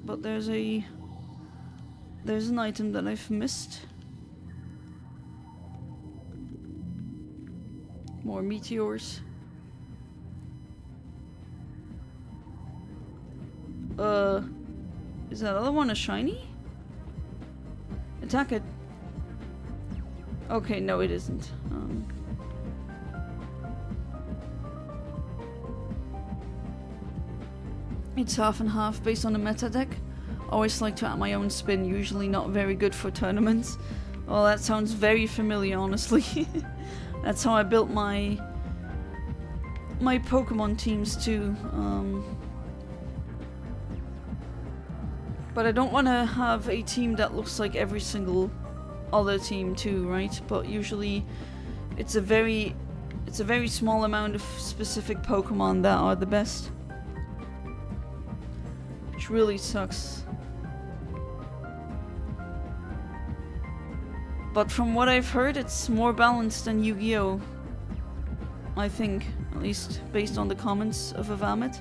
But there's an item that I've missed. More meteors. Is that other one a shiny? Attack it. Okay, no it isn't. It's half and half based on the meta deck. Always like to add my own spin, usually not very good for tournaments. Well, that sounds very familiar, honestly. That's how I built my Pokemon teams too. But I don't want to have a team that looks like every single other team too, right? But usually it's a very small amount of specific Pokemon that are the best. Which really sucks. But from what I've heard, it's more balanced than Yu-Gi-Oh! I think, at least based on the comments of Avamit.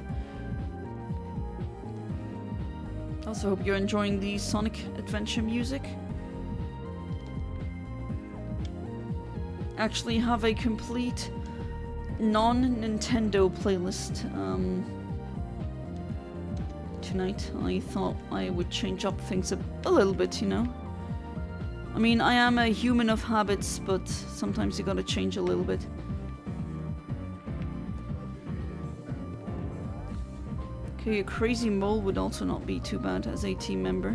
Also hope you're enjoying the Sonic Adventure music. Actually have a complete non-Nintendo playlist tonight. I thought I would change up things a little bit, you know. I mean, I am a human of habits, but sometimes you gotta change a little bit. Okay, a crazy mole would also not be too bad as a team member.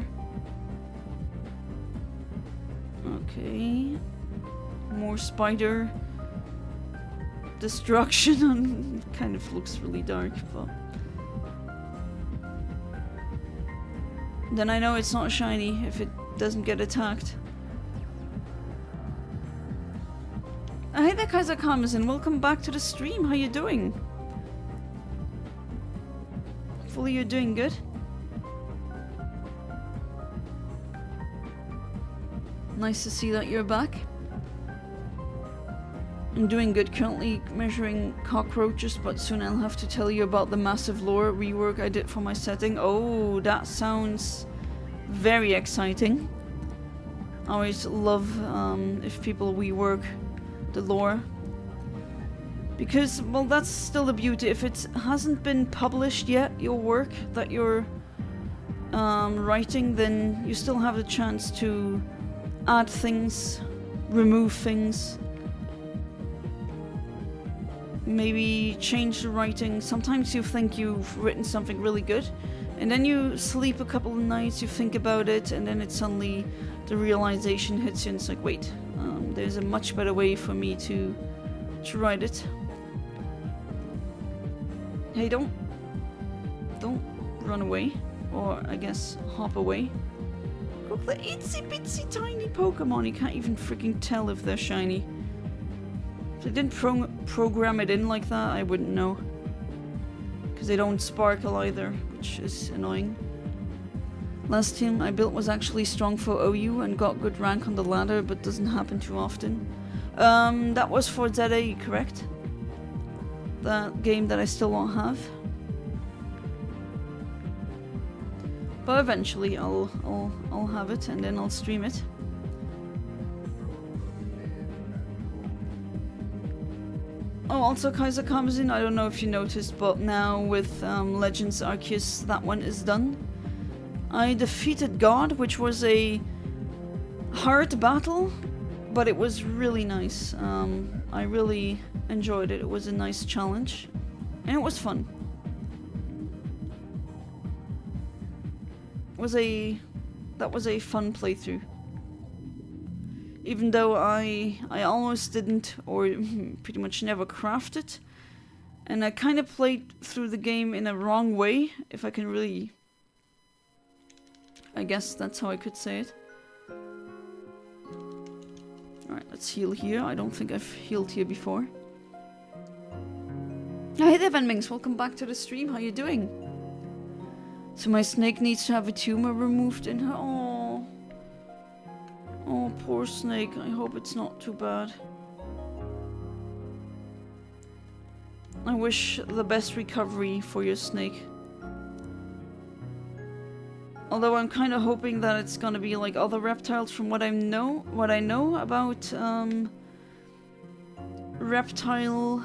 Okay. More spider destruction. Kind of looks really dark, but... Then I know it's not shiny if it doesn't get attacked. Hey there, Kaiser Kamazin. Welcome back to the stream. How you doing? Hopefully you're doing good. Nice to see that you're back. I'm doing good. Currently measuring cockroaches, but soon I'll have to tell you about the massive lore rework I did for my setting. Oh, that sounds very exciting. I always love if people rework the lore. Because, well, that's still the beauty. If it hasn't been published yet, your work that you're writing, then you still have the chance to add things, remove things, maybe change the writing. Sometimes you think you've written something really good, And then you sleep a couple of nights, you think about it, and then it suddenly, the realization hits you and it's like, wait, there's a much better way for me to write it. Hey, don't run away, or I guess hop away. Look, the itsy bitsy tiny Pokemon, you can't even freaking tell if they're shiny. If they didn't program it in like that, I wouldn't know. Because they don't sparkle either, which is annoying. Last team I built was actually strong for OU and got good rank on the ladder, but doesn't happen too often. That was for ZA, correct? That game that I still won't have. But eventually I'll have it and then I'll stream it. Oh, also Kaiser Kamazin, I don't know if you noticed, but now with Legends Arceus, that one is done. I defeated God, which was a hard battle, but it was really nice. I really enjoyed it. It was a nice challenge, and it was fun. That was a fun playthrough. Even though I almost didn't, or pretty much never crafted, and I kind of played through the game in a wrong way, if I can really, I guess that's how I could say it. Alright, let's heal here. I don't think I've healed here before. Hey there, Venmings, welcome back to the stream. How you doing? So my snake needs to have a tumor removed in her. Oh. Oh, poor snake. I hope it's not too bad. I wish the best recovery for your snake. Although I'm kind of hoping that it's gonna be like other reptiles from what I know about reptile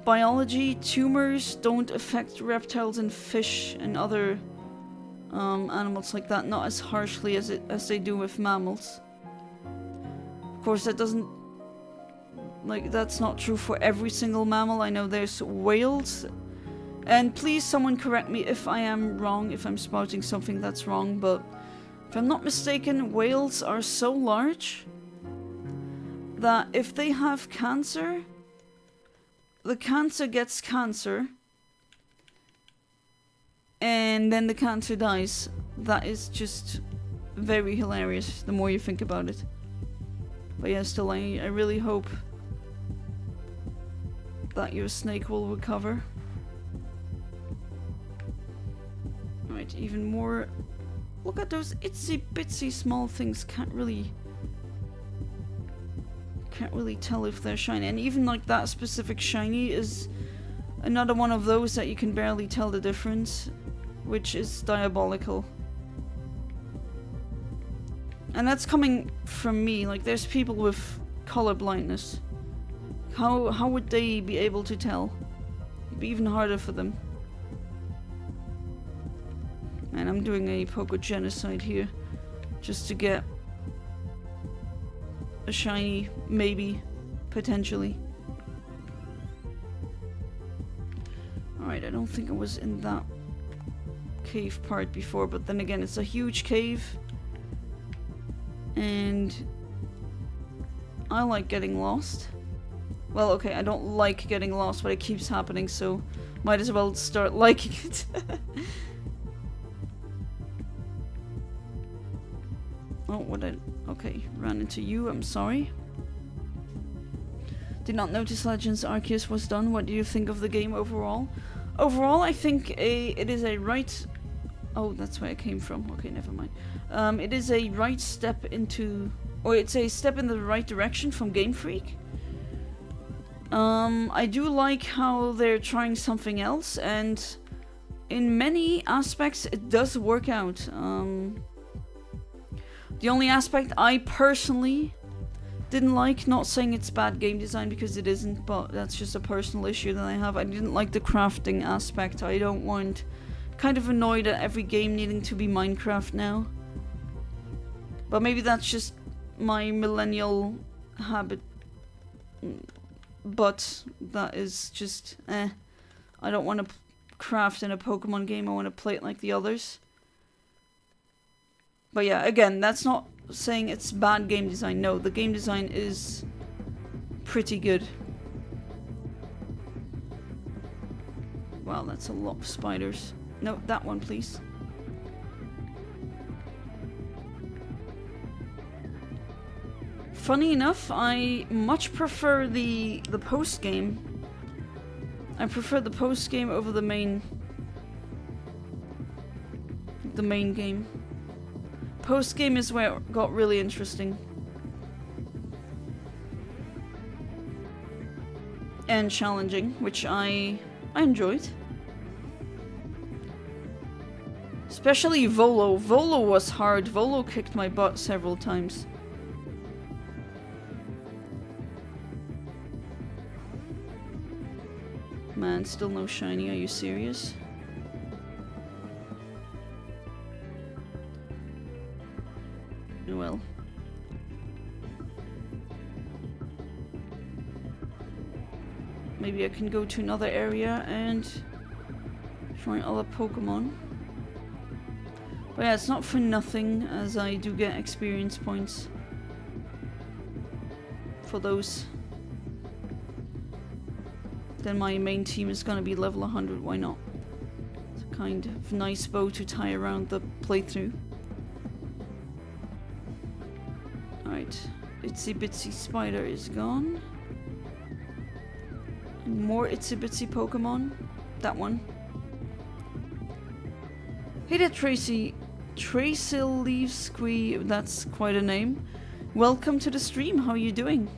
biology. Tumors don't affect reptiles and fish and other animals like that, not as harshly as they do with mammals. Of course, that doesn't, like, that's not true for every single mammal. I know there's whales, and please someone correct me if I am wrong, if I'm spouting something that's wrong, but if I'm not mistaken, whales are so large that if they have cancer, the cancer gets cancer, and then the cancer dies. That is just very hilarious the more you think about it. But yeah, still, I really hope that your snake will recover. Right, even more. Look at those itsy bitsy small things. Can't really tell if they're shiny. And even like that specific shiny is another one of those that you can barely tell the difference, which is diabolical. And that's coming from me. Like, there's people with color blindness. How would they be able to tell? It'd be even harder for them. And I'm doing a Poké genocide here, just to get a shiny, maybe, potentially. Alright, I don't think I was in that cave part before, but then again, it's a huge cave. And I like getting lost. Well, okay, I don't like getting lost, but it keeps happening, so might as well start liking it. Oh, okay, ran into you, I'm sorry. Did not notice Legends Arceus was done. What do you think of the game overall? Overall, I think it is a right... Oh, that's where I came from. Okay, never mind. It is a right step into... Or it's a step in the right direction from Game Freak. I do like how they're trying something else, and in many aspects it does work out. The only aspect I personally didn't like, not saying it's bad game design because it isn't, but that's just a personal issue that I have. I didn't like the crafting aspect. I don't want... Kind of annoyed at every game needing to be Minecraft now. But maybe that's just my millennial habit. But that is just I don't want to craft in a Pokemon game. I want to play it like the others. But yeah, again, that's not saying it's bad game design. No, the game design is pretty good. Wow, that's a lot of spiders. No, that one, please. Funny enough, I much prefer the post game. I prefer the post game over the main game. Post game is where it got really interesting and challenging, which I enjoyed. Especially Volo. Volo was hard. Volo kicked my butt several times. Man, still no shiny, are you serious? Well. Maybe I can go to another area and try other Pokemon. But yeah, it's not for nothing, as I do get experience points for those. Then my main team is gonna be level 100, why not? It's a kind of nice bow to tie around the playthrough. Alright, Itsy Bitsy Spider is gone. And more Itsy Bitsy Pokemon. That one. Hey there, Tracy. Tracil Leaves Squee, that's quite a name. Welcome to the stream, how are you doing?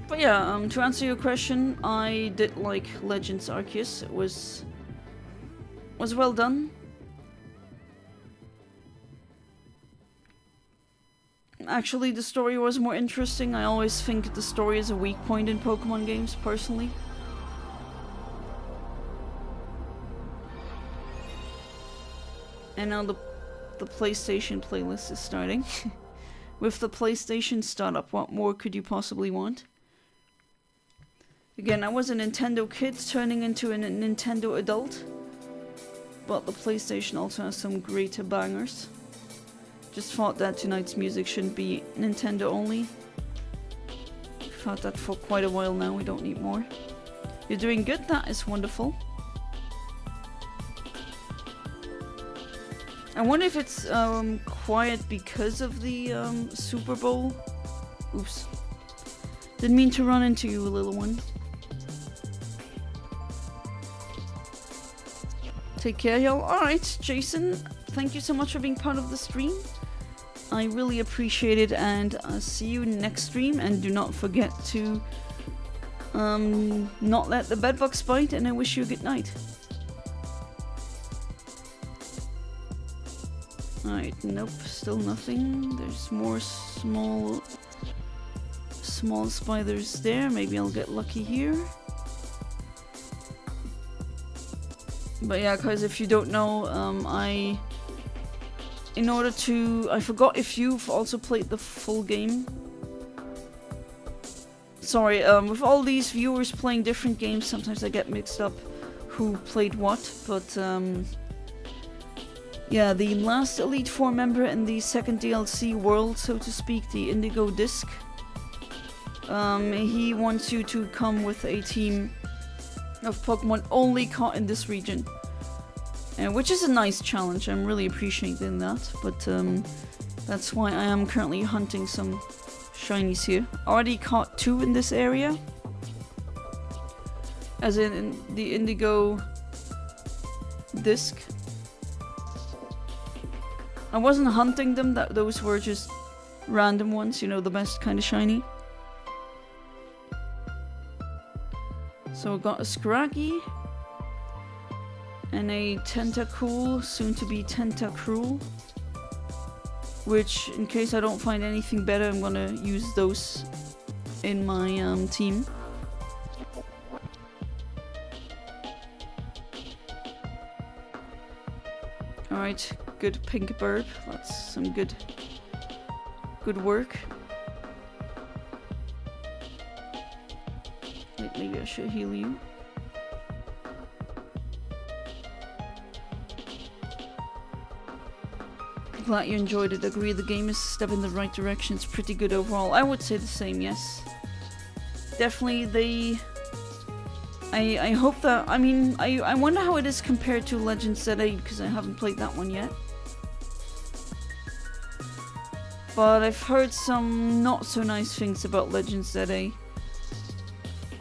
But yeah, to answer your question, I did like Legends Arceus. It was well done. Actually, the story was more interesting. I always think the story is a weak point in Pokemon games, personally. And now the PlayStation playlist is starting. With the PlayStation startup, what more could you possibly want? Again, I was a Nintendo kid turning into a Nintendo adult. But the PlayStation also has some great bangers. Just thought that tonight's music shouldn't be Nintendo only. Thought that for quite a while now, we don't need more. You're doing good, that is wonderful. I wonder if it's quiet because of the Super Bowl. Oops. Didn't mean to run into you, little one. Take care, y'all. Alright, Jason, thank you so much for being part of the stream. I really appreciate it, and I'll see you next stream. And do not forget to not let the bedbugs bite, and I wish you a good night. Alright, nope, still nothing. There's more small spiders there. Maybe I'll get lucky here. But yeah, guys, if you don't know, I forgot if you've also played the full game. Sorry, with all these viewers playing different games, sometimes I get mixed up who played what, but yeah, the last Elite Four member in the second DLC world, so to speak, the Indigo Disc, he wants you to come with a team of Pokemon only caught in this region. Which is a nice challenge, I'm really appreciating that, but that's why I am currently hunting some shinies here. Already caught 2 in this area, as in the Indigo Disc. I wasn't hunting them, those were just random ones, you know, the best kind of shiny. So I got a Scraggy and a Tentacool, soon to be Tentacruel, which, in case I don't find anything better, I'm gonna use those in my team. Alright, good pink bird. That's some good work. Wait, maybe I should heal you. Glad you enjoyed it. Agree the game is a step in the right direction. It's pretty good overall. I would say the same, yes. Definitely they... I hope that... I mean, I wonder how it is compared to Legends Z because I haven't played that one yet. But I've heard some not so nice things about Legends Z.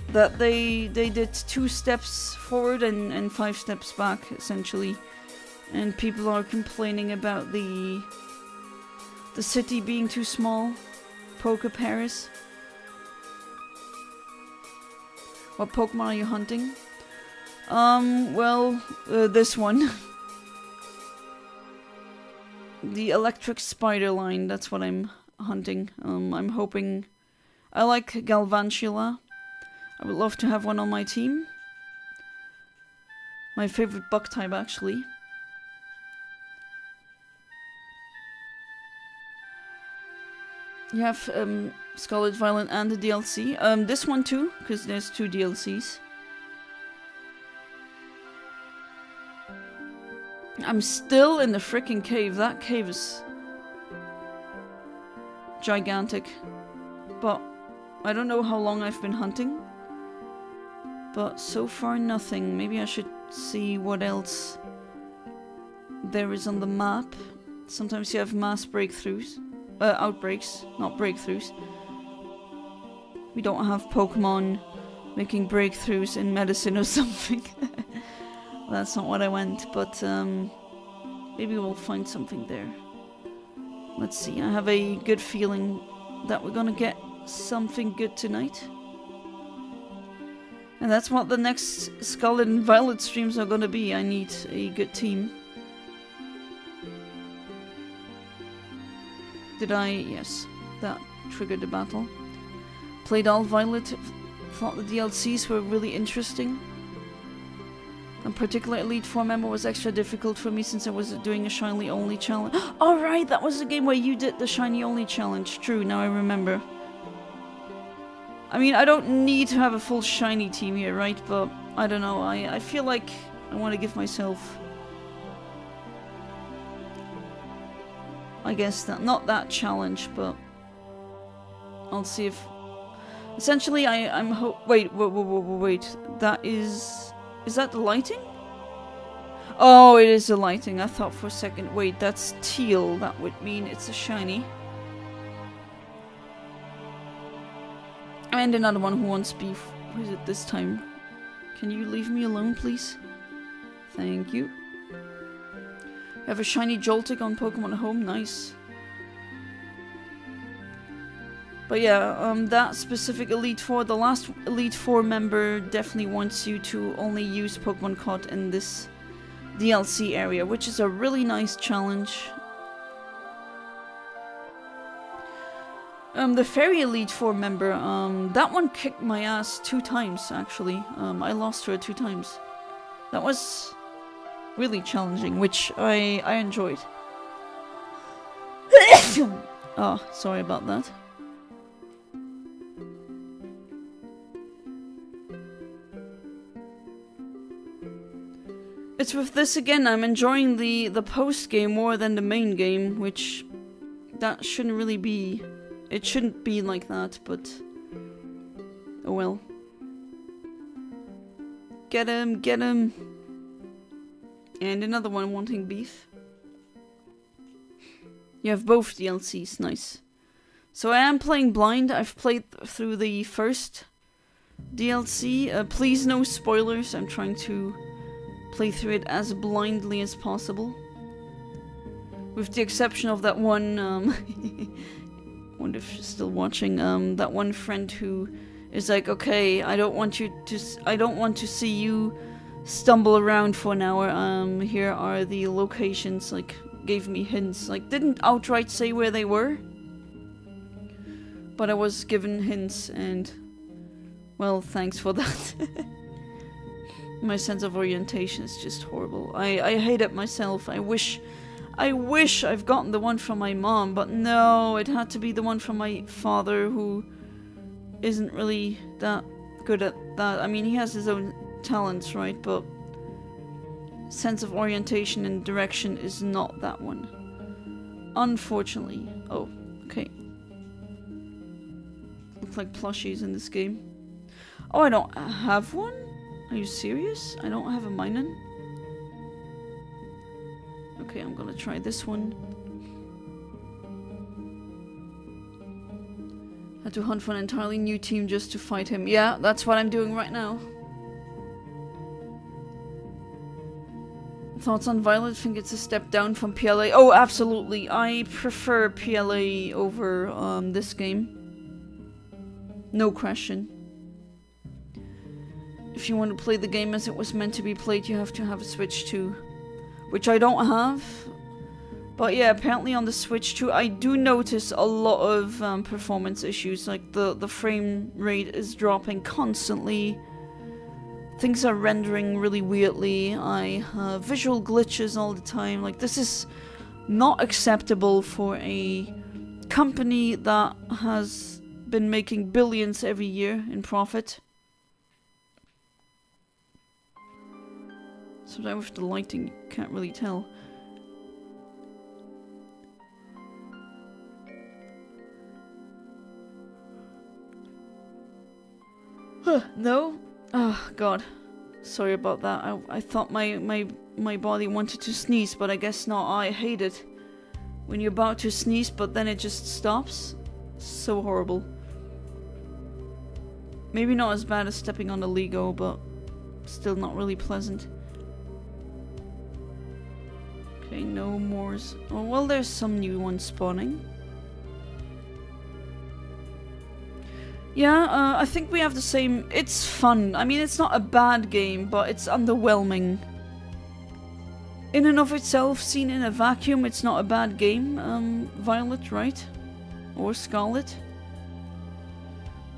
That they did 2 steps forward and 5 steps back, essentially. And people are complaining about the city being too small. Poke Paris. What Pokemon are you hunting? This one. The electric spider line, that's what I'm hunting. I'm hoping... I like Galvantula. I would love to have one on my team. My favorite bug type, actually. You have Scarlet Violet and the DLC. This one too, because there's 2 DLCs. I'm still in the freaking cave. That cave is gigantic. But I don't know how long I've been hunting. But so far nothing. Maybe I should see what else there is on the map. Sometimes you have mass breakthroughs. Outbreaks, not breakthroughs. We don't have Pokemon making breakthroughs in medicine or something. That's not what I went, but maybe we'll find something there. Let's see, I have a good feeling that we're gonna get something good tonight. And that's what the next Scarlet and Violet streams are gonna be. I need a good team. Did I? Yes. That triggered the battle. Played all Violet. Thought the DLCs were really interesting. In particular, Elite Four member was extra difficult for me since I was doing a shiny only challenge. Alright, that was the game where you did the shiny only challenge. True, now I remember. I mean, I don't need to have a full shiny team here, right? But, I don't know, I feel like I want to give myself... I guess that, not that challenge, but... I'll see if... Essentially, I'm wait, that is... Is that the lighting? Oh, it is the lighting. I thought for a second, wait, that's teal. That would mean it's a shiny. And another one who wants beef. Who is it this time? Can you leave me alone, please? Thank you. You have a shiny Joltik on Pokemon Home. Nice. But yeah, that specific Elite Four, the last Elite Four member definitely wants you to only use Pokemon caught in this DLC area, which is a really nice challenge. The Fairy Elite Four member, that one kicked my ass 2 times, actually. I lost her 2 times. That was really challenging, which I enjoyed. Oh, sorry about that. It's with this again, I'm enjoying the post game more than the main game, which that shouldn't really be. It shouldn't be like that, but oh well. Get him, get him. And another one wanting beef. You have both DLCs, nice. So I am playing blind. I've played through the first DLC. Please no spoilers. I'm trying to play through it as blindly as possible. With the exception of that one, I wonder if she's still watching, that one friend who is like, okay, I don't want to see you stumble around for an hour. Here are the locations, like, gave me hints, like, didn't outright say where they were, but I was given hints, and, well, thanks for that. My sense of orientation is just horrible. I hate it myself. I wish I've gotten the one from my mom, but no, it had to be the one from my father, who isn't really that good at that. I mean, he has his own talents, right? But sense of orientation and direction is not that one. Unfortunately. Oh, okay. Look like plushies in this game. Oh, I don't have one? Are you serious? I don't have a Minun? Okay, I'm gonna try this one. Had to hunt for an entirely new team just to fight him. Yeah, that's what I'm doing right now. Thoughts on Violet? Think it's a step down from PLA? Oh, absolutely. I prefer PLA over this game. No question. If you want to play the game as it was meant to be played, you have to have a Switch 2. Which I don't have. But yeah, apparently on the Switch 2, I do notice a lot of performance issues. Like the frame rate is dropping constantly. Things are rendering really weirdly. I have visual glitches all the time. Like, this is not acceptable for a company that has been making billions every year in profit. Sometimes with the lighting, you can't really tell. No? Oh, God. Sorry about that. I thought my body wanted to sneeze, but I guess not. I hate it. When you're about to sneeze, but then it just stops. So horrible. Maybe not as bad as stepping on the Lego, but still not really pleasant. Okay, no more. Oh, well, there's some new ones spawning. Yeah, I think we have the same. It's fun. I mean, it's not a bad game, but it's underwhelming. In and of itself, seen in a vacuum, it's not a bad game. Violet, right? Or Scarlet.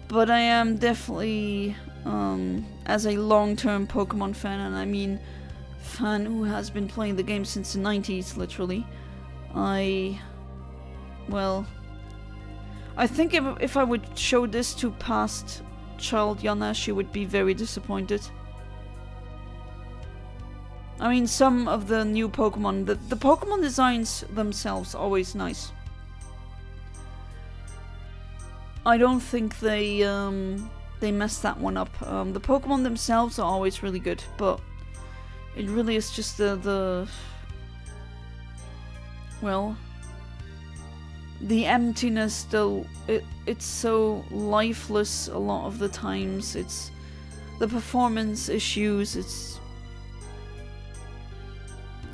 But I am definitely, as a long-term Pokemon fan, and I mean fan who has been playing the game since the 90s, literally, well, I think if I would show this to past child Yana, she would be very disappointed. I mean, some of the new Pokemon, the Pokemon designs themselves are always nice. I don't think they messed that one up. The Pokemon themselves are always really good, but it really is just well, the emptiness, though. It's so lifeless a lot of the times. It's the performance issues. It's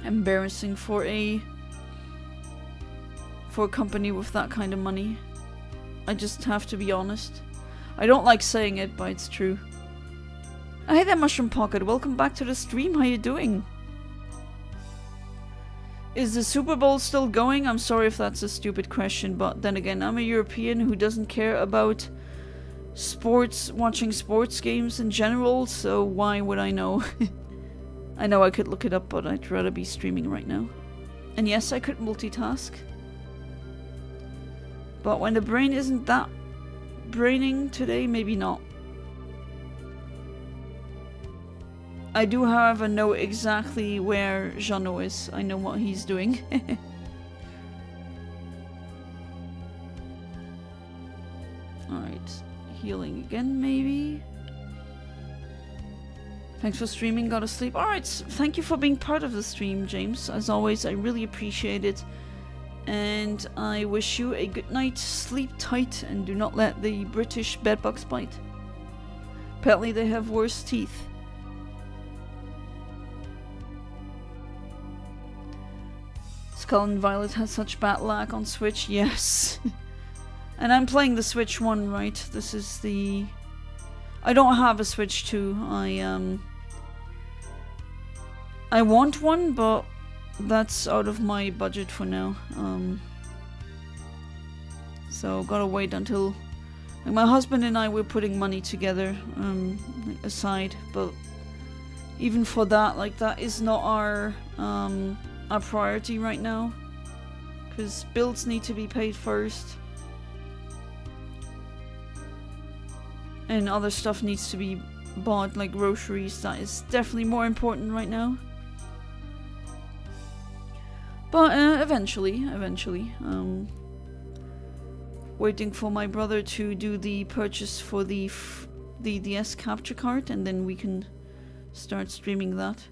embarrassing for a company with that kind of money. I just have to be honest. I don't like saying it, but it's true. Hey there, Mushroom Pocket. Welcome back to the stream. How you doing? Is the Super Bowl still going? I'm sorry if that's a stupid question, but then again, I'm a European who doesn't care about sports, watching sports games in general, so why would I know? I know I could look it up, but I'd rather be streaming right now. And yes, I could multitask. But when the brain isn't that braining today, maybe not. I do, however, know exactly where Jano is. I know what he's doing. Alright. Healing again, maybe? Thanks for streaming, gotta sleep. Alright, thank you for being part of the stream, James. As always, I really appreciate it. And I wish you a good night, sleep tight, and do not let the British bedbugs bite. Apparently they have worse teeth. Skull and Violet has such bad lag on Switch, yes. And I'm playing the Switch 1, right? This is the... I don't have a Switch 2. I want one, but that's out of my budget for now. So gotta wait until... Like, my husband and I, we're putting money together aside, but even for that, like, that is not our priority right now, because bills need to be paid first, and other stuff needs to be bought like groceries. That is definitely more important right now. But eventually, waiting for my brother to do the purchase for the DS capture card, and then we can start streaming that.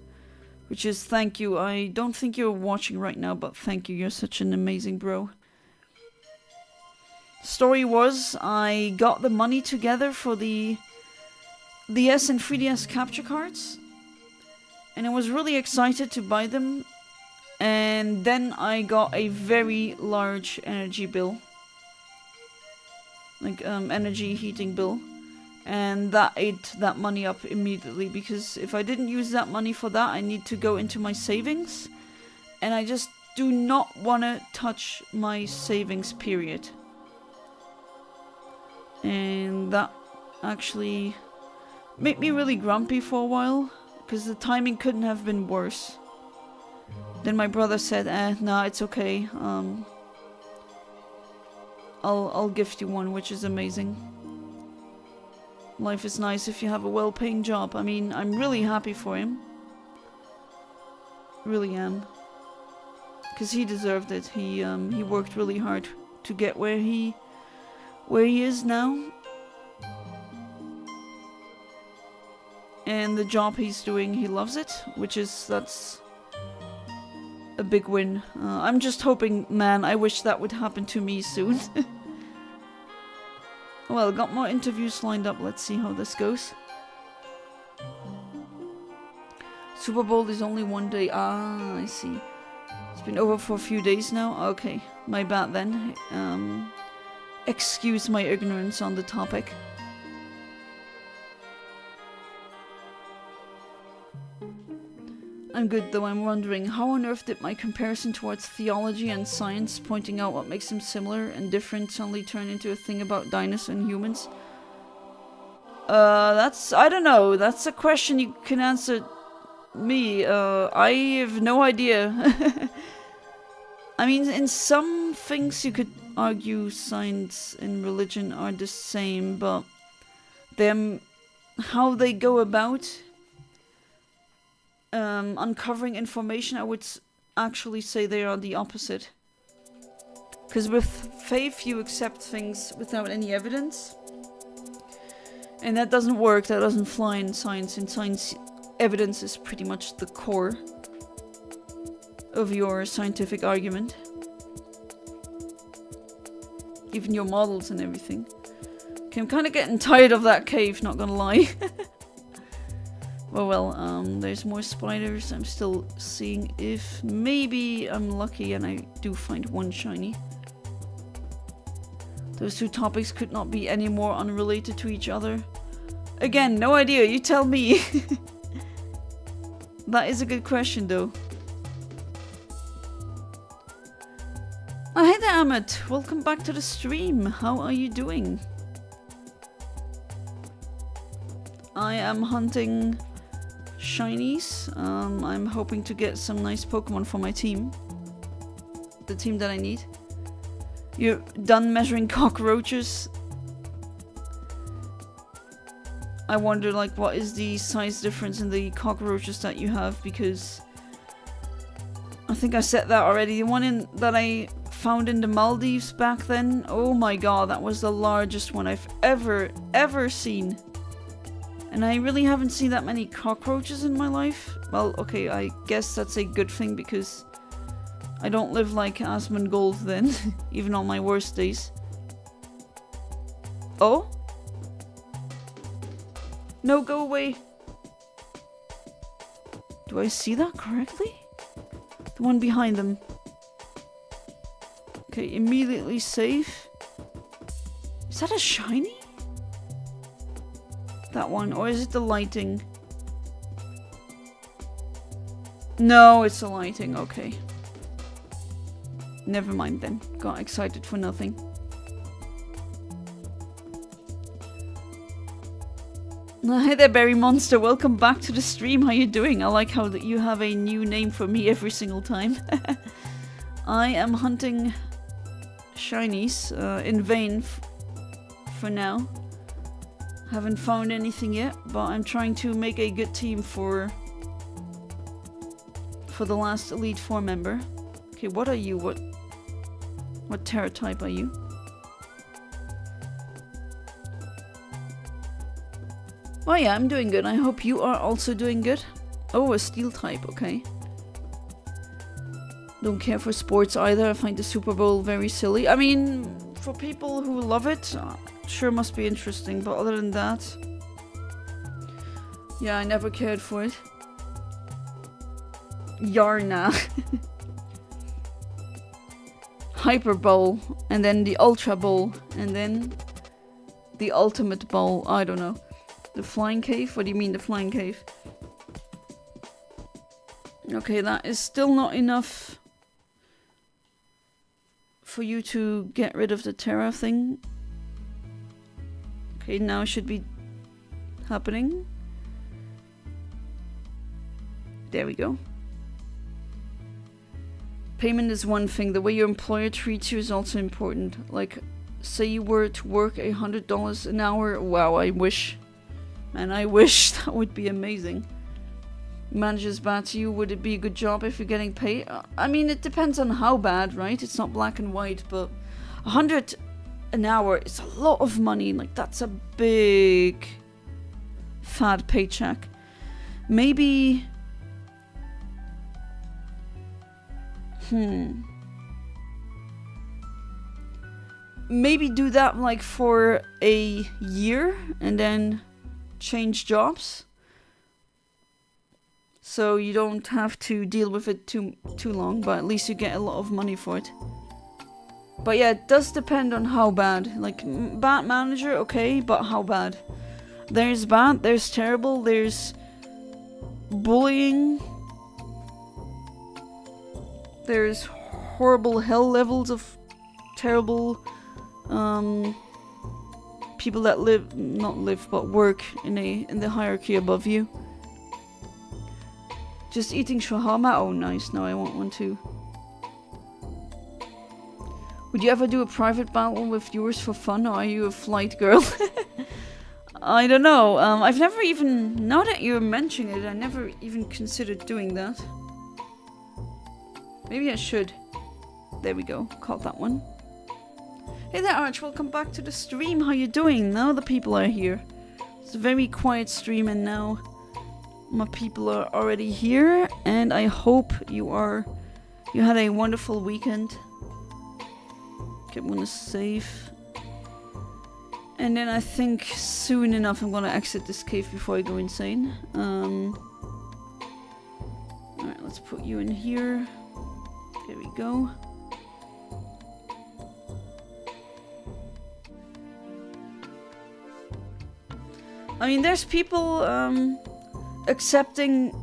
Which is, thank you. I don't think you're watching right now, but thank you. You're such an amazing bro. Story was, I got the money together for the DS and 3DS capture cards, and I was really excited to buy them. And then I got a very large energy bill. Like, energy heating bill. And that ate that money up immediately, because if I didn't use that money for that, I need to go into my savings. And I just do not want to touch my savings, period. And that actually made me really grumpy for a while, because the timing couldn't have been worse. Then my brother said, nah, it's okay. I'll gift you one, which is amazing. Life is nice if you have a well-paying job. I mean, I'm really happy for him. Really am. Because he deserved it. He worked really hard to get where he is now. And the job he's doing, he loves it, that's a big win. I'm just hoping, man, I wish that would happen to me soon. Well, got more interviews lined up. Let's see how this goes. Super Bowl is only one day. Ah, I see. It's been over for a few days now. Okay, my bad then. Excuse my ignorance on the topic. I'm good, though. I'm wondering, how on earth did my comparison towards theology and science, pointing out what makes them similar and different, suddenly turn into a thing about dinosaurs and humans? I don't know. That's a question you can answer me. I have no idea. I mean, in some things you could argue science and religion are the same, but how they go about uncovering information, I would actually say they are the opposite. Because with faith you accept things without any evidence, and that doesn't work, that doesn't fly in science. In science, evidence is pretty much the core of your scientific argument. Even your models and everything. Okay, I'm kind of getting tired of that cave, not gonna lie. Well, there's more spiders. I'm still seeing if maybe I'm lucky and I do find one shiny. Those two topics could not be any more unrelated to each other. Again, no idea, you tell me. That is a good question though. Oh, hey there, Amit. Welcome back to the stream. How are you doing? I am hunting shinies. I'm hoping to get some nice Pokemon for my team. The team that I need. You're done measuring cockroaches? I wonder, like, what is the size difference in the cockroaches that you have, because I think I said that already. The one that I found in the Maldives back then, oh my god, that was the largest one I've ever seen. And I really haven't seen that many cockroaches in my life. Well, okay, I guess that's a good thing, because I don't live like Asmongold then, even on my worst days. Oh? No, go away. Do I see that correctly? The one behind them. Okay, immediately safe. Is that a shiny? That one, or is it the lighting? No, it's the lighting, okay. Never mind then. Got excited for nothing. Hey there, Berry Monster. Welcome back to the stream. How you doing? I like how that you have a new name for me every single time. I am hunting shinies in vain for now. Haven't found anything yet, but I'm trying to make a good team for the last Elite Four member. Okay, what are you? What Terra type are you? Oh yeah, I'm doing good. I hope you are also doing good. Oh, a Steel type, okay. Don't care for sports either. I find the Super Bowl very silly. I mean, for people who love it, sure must be interesting, but other than that... Yeah, I never cared for it. Yarna. Hyper Bowl, and then the Ultra Bowl, and then the Ultimate Bowl. I don't know. The Flying Cave? What do you mean the Flying Cave? Okay, that is still not enough for you to get rid of the Terra thing. Okay, now it should be happening. There we go. Payment is one thing. The way your employer treats you is also important. Like, say you were to work $100 an hour. Wow, I wish. Man, I wish. That would be amazing. Manager's bad to you. Would it be a good job if you're getting paid? I mean, it depends on how bad, right? It's not black and white, but 100 an hour is a lot of money. Like, that's a big fat paycheck. Maybe... Maybe do that like for a year and then change jobs. So you don't have to deal with it too long, but at least you get a lot of money for it. But yeah, it does depend on how bad. Like, bad manager, okay, but how bad? There's bad, there's terrible, there's bullying. There's horrible hell levels of terrible people that work in the hierarchy above you. Just eating shawarma? Oh nice, no I want one too. Would you ever do a private battle with viewers for fun, or are you a flight girl? I don't know, I've never even, now that you're mentioning it, I never even considered doing that. Maybe I should. There we go. Caught that one. Hey there, Arch. Welcome back to the stream. How you doing? Now the people are here. It's a very quiet stream, and now my people are already here. And I hope you had a wonderful weekend. Okay, I'm gonna save. And then I think soon enough I'm gonna exit this cave before I go insane. Alright, let's put you in here. There we go. I mean, there's people accepting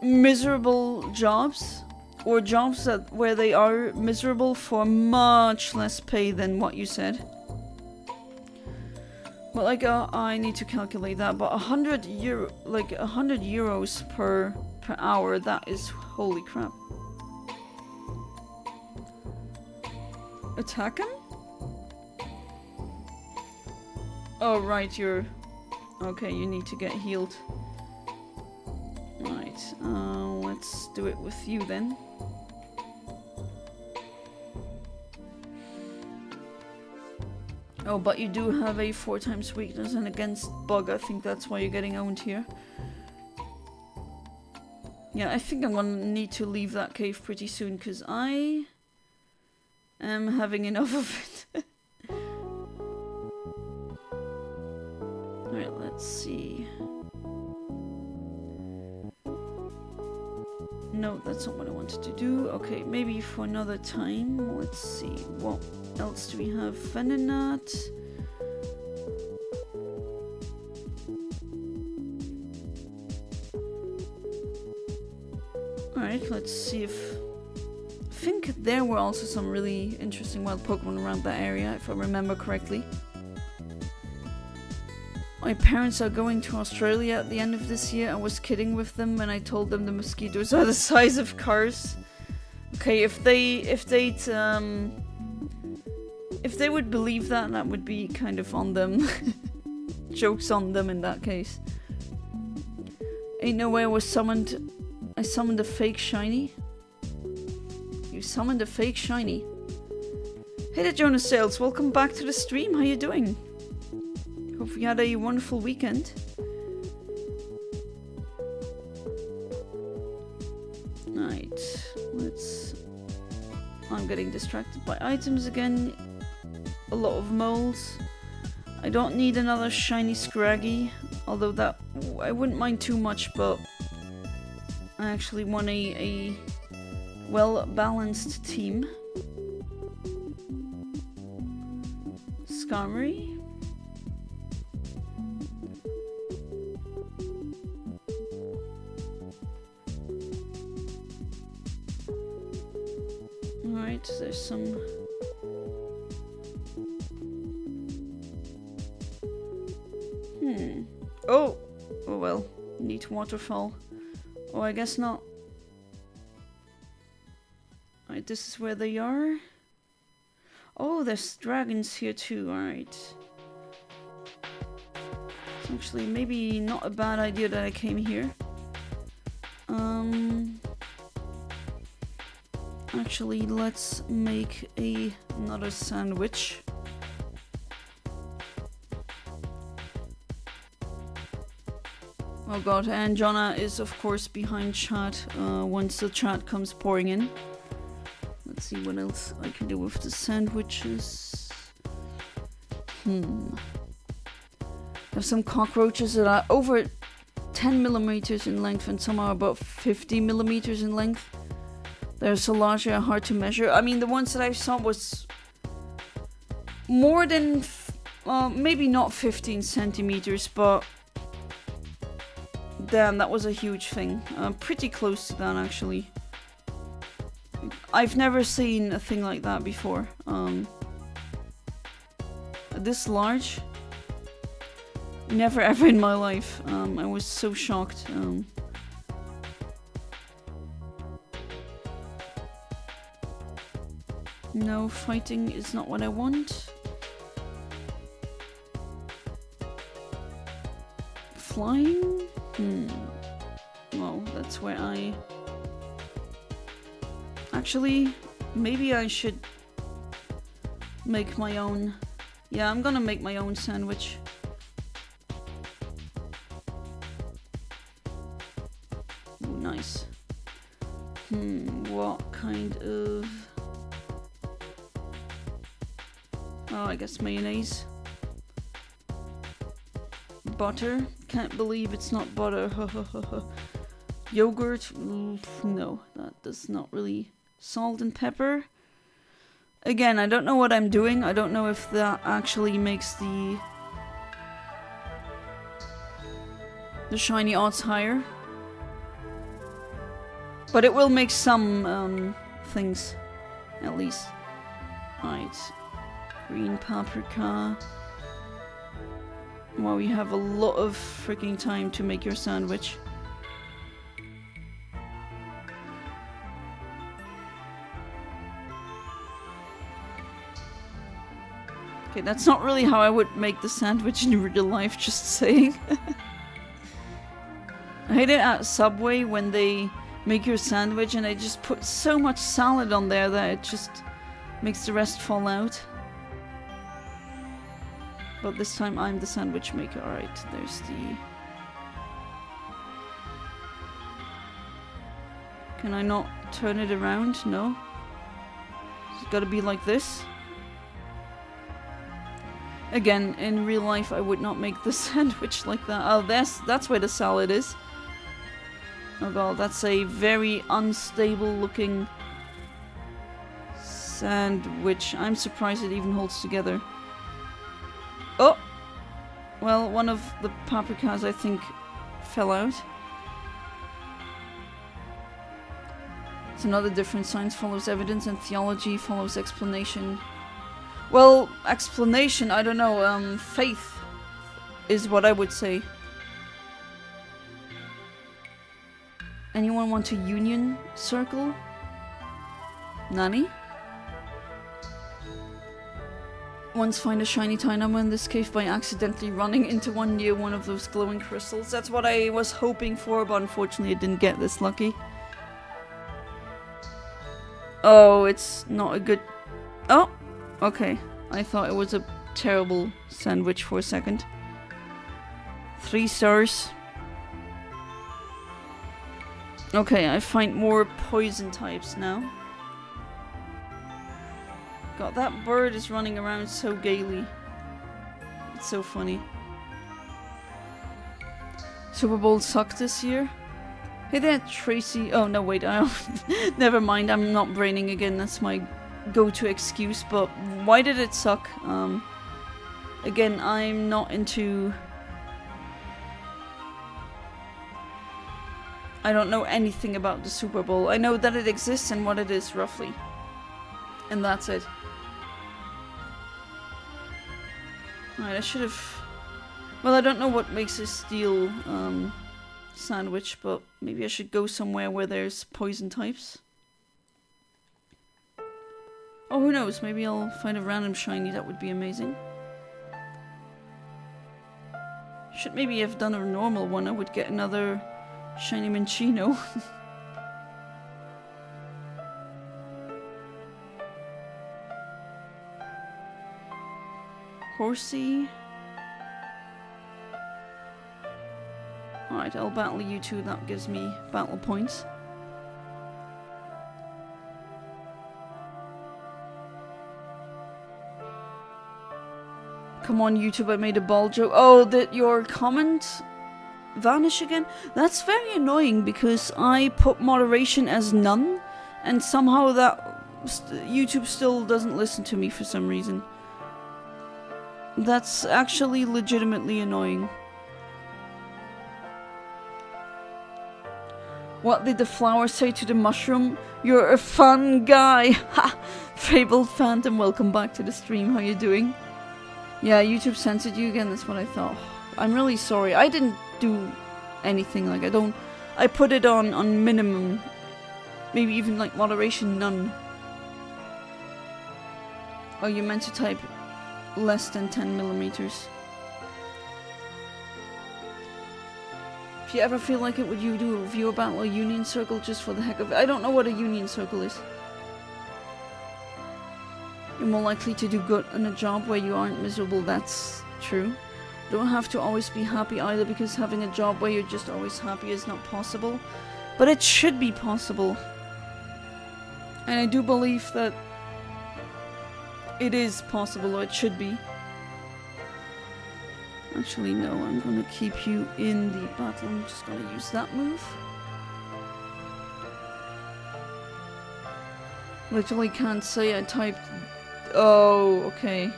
miserable jobs, or jobs where they are miserable for much less pay than what you said. But like, I need to calculate that. But 100 euros per hour. That is holy crap. Attack him? Oh right, you're... Okay, you need to get healed. Right, let's do it with you then. Oh, but you do have a 4 times weakness and against bug. I think that's why you're getting owned here. Yeah, I think I'm gonna need to leave that cave pretty soon, because I am having enough of it. Alright, let's see. No, that's not what I wanted to do. Okay, maybe for another time. Let's see. What else do we have? Venonat. Alright, let's see if... I think there were also some really interesting wild Pokemon around that area, if I remember correctly. My parents are going to Australia at the end of this year. I was kidding with them when I told them the mosquitoes are the size of cars. Okay, if they would believe that, that would be kind of on them. Joke's on them in that case. Ain't no way I summoned a fake shiny. You summoned a fake shiny. Hey there, Jonas Sales. Welcome back to the stream. How you doing? Hope you had a wonderful weekend. Right, let's... I'm getting distracted by items again. A lot of moles. I don't need another shiny Scraggy, although that I wouldn't mind too much, but I actually want a well-balanced team. Skarmory. Alright, there's some... Oh! Oh well, neat waterfall. Oh, I guess not. Alright, this is where they are. Oh, there's dragons here too, alright. It's actually maybe not a bad idea that I came here. Actually, let's make another sandwich. Oh god, and Jonna is of course behind chat once the chat comes pouring in. Let's see what else I can do with the sandwiches. I have some cockroaches that are over 10 millimeters in length and some are about 50 millimeters in length. They're so large they are hard to measure. I mean, the ones that I saw was more than, maybe not 15 centimeters, but damn, that was a huge thing. Pretty close to that, actually. I've never seen a thing like that before. This large? Never ever in my life. I was so shocked. No, fighting is not what I want. Flying? Well, that's where I... Actually, maybe I should make my own... Yeah, I'm gonna make my own sandwich. Ooh, nice. What kind of... Oh, I guess mayonnaise. Butter. Can't believe it's not butter. Yogurt. No, that does not really. Salt and pepper. Again, I don't know what I'm doing. I don't know if that actually makes the shiny odds higher. But it will make some things, at least. Right. Green paprika. Well, you have a lot of freaking time to make your sandwich. Okay, that's not really how I would make the sandwich in real life, just saying. I hate it at Subway when they make your sandwich and they just put so much salad on there that it just makes the rest fall out. But this time I'm the sandwich maker. Alright, there's the... Can I not turn it around? No. It's gotta be like this. Again, in real life I would not make the sandwich like that. Oh, that's where the salad is. Oh god, that's a very unstable looking sandwich. I'm surprised it even holds together. Oh! Well, one of the paprikas, I think, fell out. It's another difference. Science follows evidence and theology follows explanation. Well, explanation, I don't know. Faith is what I would say. Anyone want a union circle? Nani? once find a shiny Tynamo in this cave by accidentally running into one near one of those glowing crystals. That's what I was hoping for, but unfortunately I didn't get this lucky. Oh, it's not a good... Oh! Okay. I thought it was a terrible sandwich for a second. 3 stars. Okay, I find more poison types now. God, that bird is running around so gaily. It's so funny. Super Bowl sucked this year. Hey there, Tracy. Oh, no, wait. Never mind. I'm not braining again. That's my go-to excuse. But why did it suck? Again, I'm not into... I don't know anything about the Super Bowl. I know that it exists and what it is, roughly. And that's it. Alright, I should have... Well, I don't know what makes a steel sandwich, but maybe I should go somewhere where there's poison types. Oh, who knows? Maybe I'll find a random shiny. That would be amazing. Should maybe have done a normal one. I would get another shiny Minchino. Horsey. Alright, I'll battle you two. That gives me battle points. Come on, YouTube, I made a ball joke. Oh, did your comment vanish again? That's very annoying because I put moderation as none, and somehow that YouTube still doesn't listen to me for some reason. That's actually legitimately annoying. What did the flower say to the mushroom? You're a fun guy. Ha! Fabled Phantom, welcome back to the stream. How you doing? Yeah, YouTube censored you again. That's what I thought. I'm really sorry. I didn't do anything. Like, I put it on minimum. Maybe even like moderation none. Oh, you meant to type less than 10 millimeters. If you ever feel like it, would you do a review about a union circle just for the heck of it? I don't know what a union circle is. You're more likely to do good in a job where you aren't miserable. That's true. You don't have to always be happy either, because having a job where you're just always happy is not possible. But it should be possible. And I do believe that it is possible, or it should be. Actually, no, I'm gonna keep you in the battle. I'm just gonna use that move. Literally can't say I typed... Oh, okay.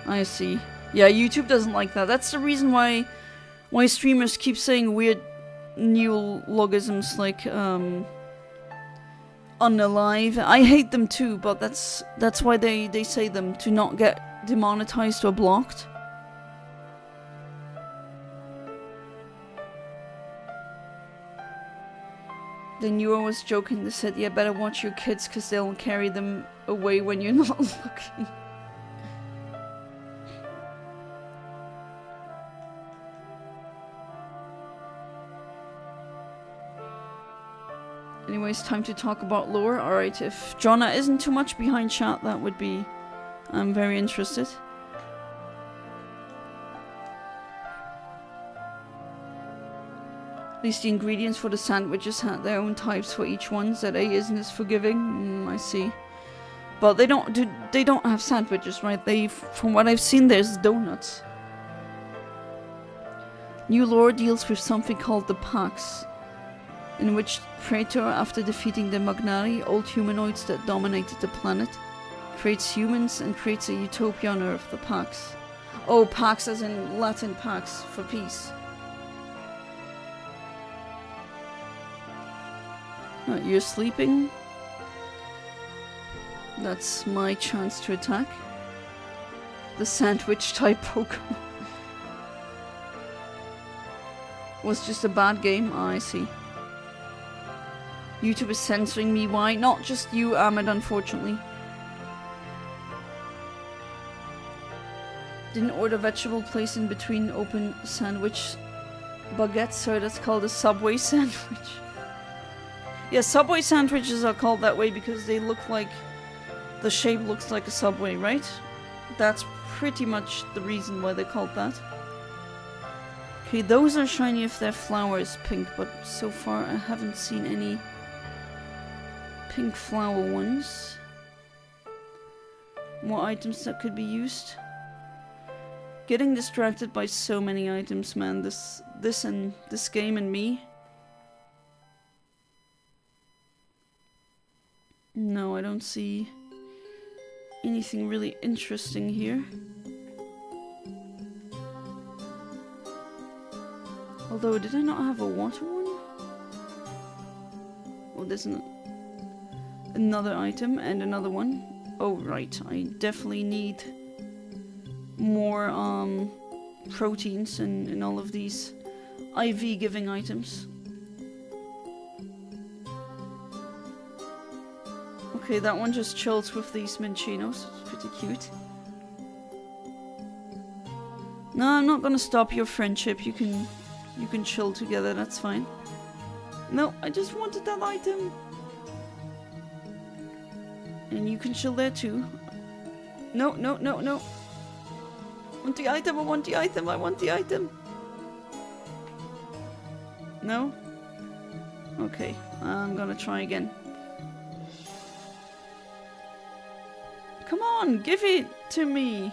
I see. Yeah, YouTube doesn't like that. That's the reason why streamers keep saying weird neologisms like, unalive. I hate them too, but that's why they say them, to not get demonetized or blocked. The newer was joking. They said, yeah, better watch your kids because they'll carry them away when you're not looking. Anyways, time to talk about lore. Alright, if Jonna isn't too much behind chat, that would be... I'm very interested. At least the ingredients for the sandwiches had their own types for each one. ZA isn't as forgiving. I see. But they don't have sandwiches, right? From what I've seen, there's donuts. New lore deals with something called the Pax, in which Praetor, after defeating the Magnari, old humanoids that dominated the planet, creates humans and creates a utopia on Earth, the Pax. Oh, Pax as in Latin Pax, for peace. You're sleeping. That's my chance to attack. The sandwich type Pokemon. Was just a bad game? Oh, I see. YouTube is censoring me. Why? Not just you, Ahmed, unfortunately. Didn't order vegetable placed in between open sandwich baguettes, so that's called a Subway sandwich. Yeah, Subway sandwiches are called that way because they look like... the shape looks like a Subway, right? That's pretty much the reason why they're called that. Okay, those are shiny if their flower is pink, but so far I haven't seen any pink flower ones. More items that could be used. Getting distracted by so many items, man. This game and me. No, I don't see anything really interesting here. Although, did I not have a water one? Oh, there's another item and another one. Oh, right. I definitely need more proteins in all of these IV giving items. Okay, that one just chills with these Minchinos. It's pretty cute. No, I'm not gonna stop your friendship. You can chill together, that's fine. No, I just wanted that item. And you can chill there too. No, no, no, no. I want the item, I want the item, I want the item. No? Okay, I'm gonna try again. Come on, give it to me.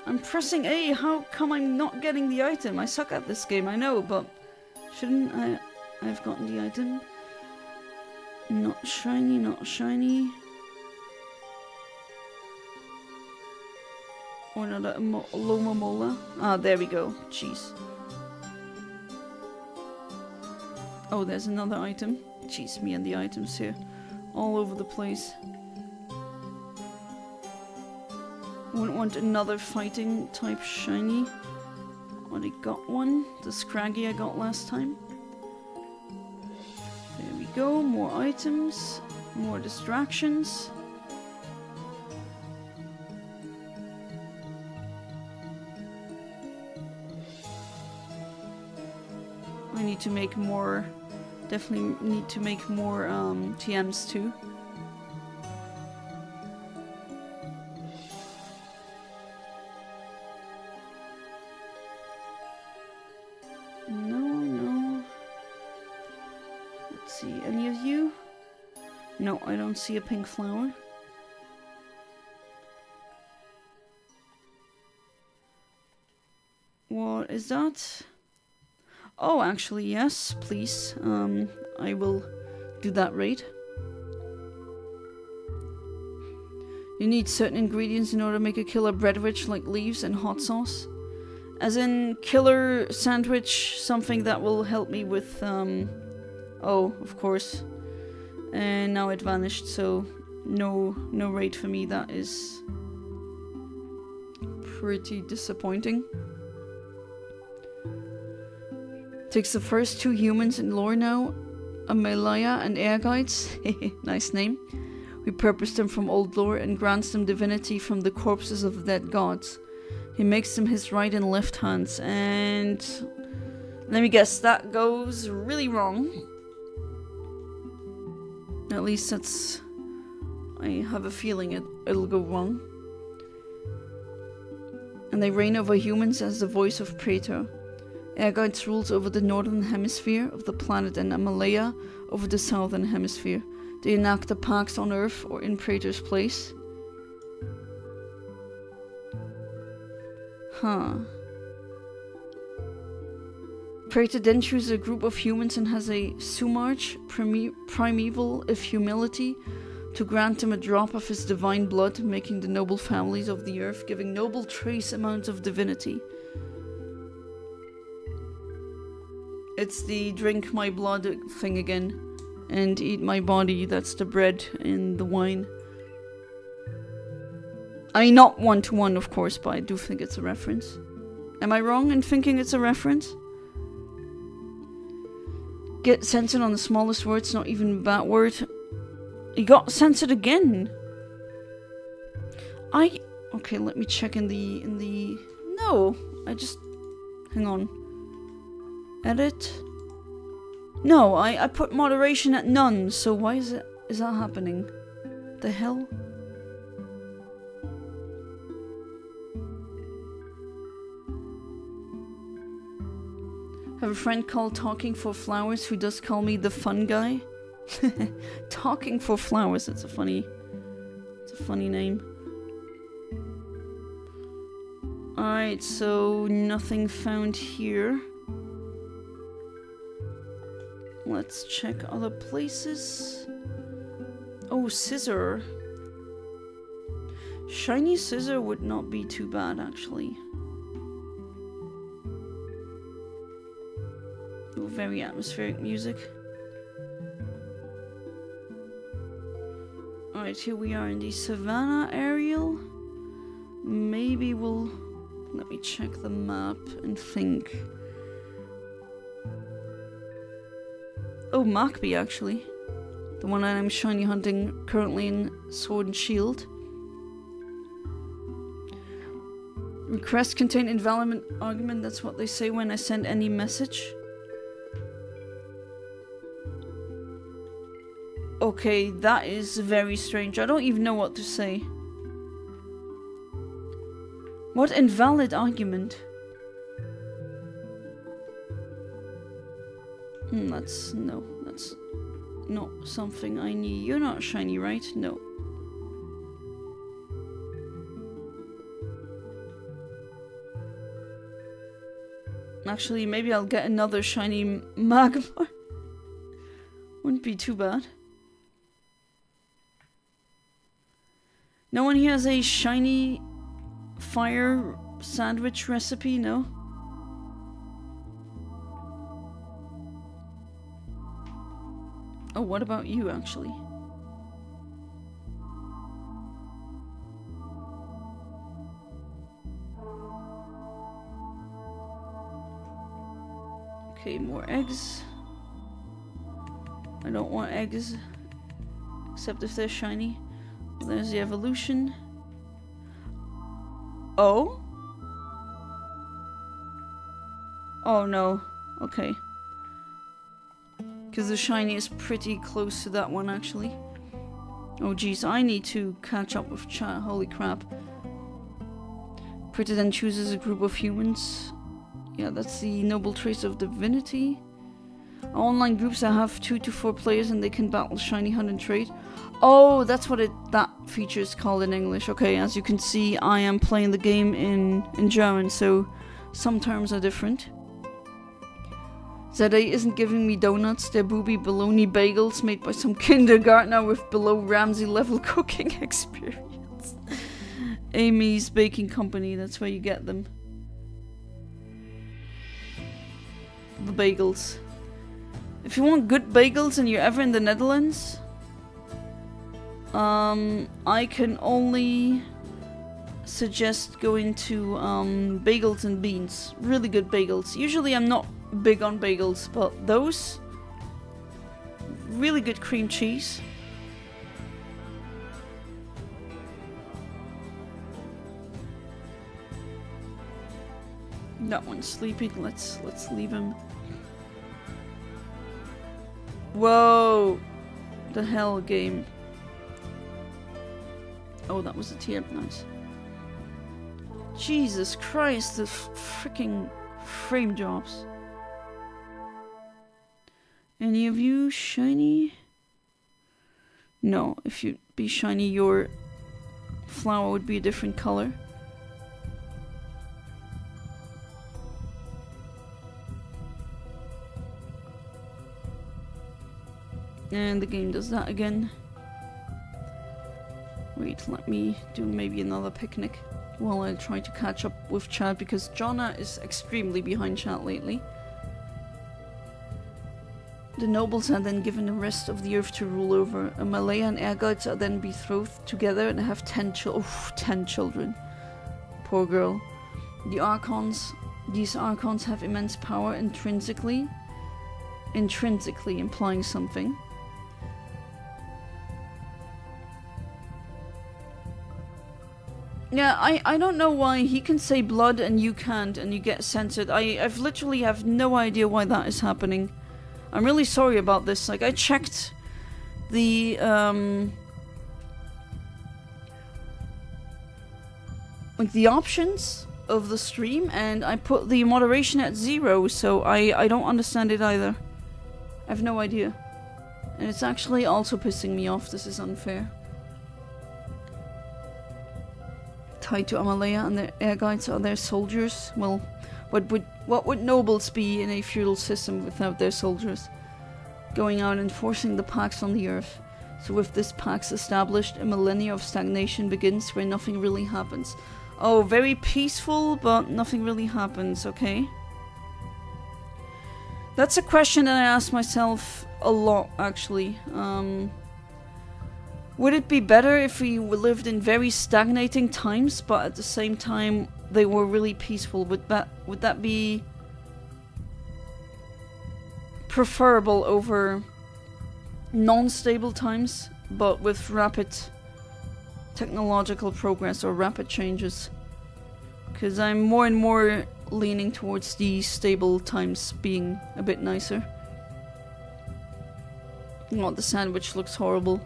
I'm pressing A, how come I'm not getting the item? I suck at this game, I know, but shouldn't I've gotten the item? Not shiny, not shiny. Or another Loma Mola. Ah, there we go. Jeez. Oh, there's another item. Jeez, me and the items here. All over the place. Wouldn't want another fighting type shiny. Already got one. The Scraggy I got last time. There we go. More items. More distractions. I need to make more, definitely need to make more TMs too. No. Let's see, any of you? No, I don't see a pink flower. What is that? Oh, actually, yes, please. I will do that raid. You need certain ingredients in order to make a killer breadwich, like leaves and hot sauce. As in, killer sandwich, something that will help me with, oh, of course. And now it vanished, so no raid for me. That is pretty disappointing. Takes the first two humans in lore now, a Malaya and air guides, nice name, repurposed them from old lore and grants them divinity from the corpses of the dead gods. He makes them his right and left hands, and let me guess, that goes really wrong. At least that's, I have a feeling it'll go wrong. And they reign over humans as the voice of Praetor. Airguides rules over the northern hemisphere of the planet and Amalaya over the southern hemisphere. They enact the pax on Earth or in Praetor's place. Huh. Praetor then chooses a group of humans and has a Sumarch, primeval if humility, to grant them a drop of his divine blood, making the noble families of the earth, giving noble trace amounts of divinity. It's the drink my blood thing again. And eat my body, that's the bread and the wine. I mean, not one-to-one, of course, but I do think it's a reference. Am I wrong in thinking it's a reference? Get censored on the smallest words, not even that word. He got censored again. Oh Okay, let me check in the... No! I just... Hang on. Edit. No, I put moderation at none, so why is that happening? The hell? Have a friend called Talking for Flowers who does call me the fun guy. Talking for Flowers, it's a funny name. Alright, so nothing found here. Let's check other places. Oh, scissor. Shiny scissor would not be too bad, actually. Ooh, very atmospheric music. Alright, here we are in the savannah area. Maybe we'll... Let me check the map and think. Oh, Macbee, actually. The one I'm shiny hunting currently in Sword and Shield. Request contain invalid argument, that's what they say when I send any message. Okay, that is very strange. I don't even know what to say. What invalid argument? That's not something I need. You're not shiny, right? No. Actually, maybe I'll get another shiny magma. Wouldn't be too bad. No one here has a shiny fire sandwich recipe, no? Oh, what about you, actually? Okay, more eggs. I don't want eggs, except if they're shiny. There's the evolution. Oh? Oh no. Okay. Because the shiny is pretty close to that one, actually. Oh geez, I need to catch up with chat. Holy crap. Pretty then chooses a group of humans. Yeah, that's the noble trace of divinity. Online groups that have 2 to 4 players and they can battle, shiny, hunt and trade. Oh, that's what that feature is called in English. Okay, as you can see, I am playing the game in German, so some terms are different. ZA isn't giving me donuts, they're booby bologna bagels made by some kindergartner with below Ramsey level cooking experience. Amy's Baking Company, that's where you get them. The bagels. If you want good bagels and you're ever in the Netherlands, I can only suggest going to Bagels and Beans. Really good bagels. Usually I'm not big on bagels, but those, really good cream cheese. That one's sleeping. Let's leave him. Whoa! The hell, game. Oh, that was a tear. Nice. Jesus Christ, the freaking frame drops. Any of you shiny? No, if you'd be shiny, your flower would be a different color. And the game does that again. Wait, let me do maybe another picnic while I try to catch up with chat, because Jonna is extremely behind chat lately. The nobles are then given the rest of the earth to rule over. A Malaya and air guides are then betrothed together and have 10 children. Poor girl. These archons have immense power intrinsically implying something. Yeah, I don't know why he can say blood and you can't and you get censored. I've literally have no idea why that is happening. I'm really sorry about this. Like, I checked the, like, the options of the stream, and I put the moderation at 0, so I don't understand it either. I have no idea. And it's actually also pissing me off. This is unfair. Tied to Amalea and the air guides are their soldiers. Well, what would nobles be in a feudal system without their soldiers? Going out and forcing the pax on the earth. So with this pax established, a millennia of stagnation begins where nothing really happens. Oh, very peaceful, but nothing really happens, okay? That's a question that I ask myself a lot, actually. Would it be better if we lived in very stagnating times, but at the same time they were really peaceful? Would that be preferable over non-stable times, but with rapid technological progress or rapid changes? Because I'm more and more leaning towards the stable times being a bit nicer. Not the sandwich looks horrible.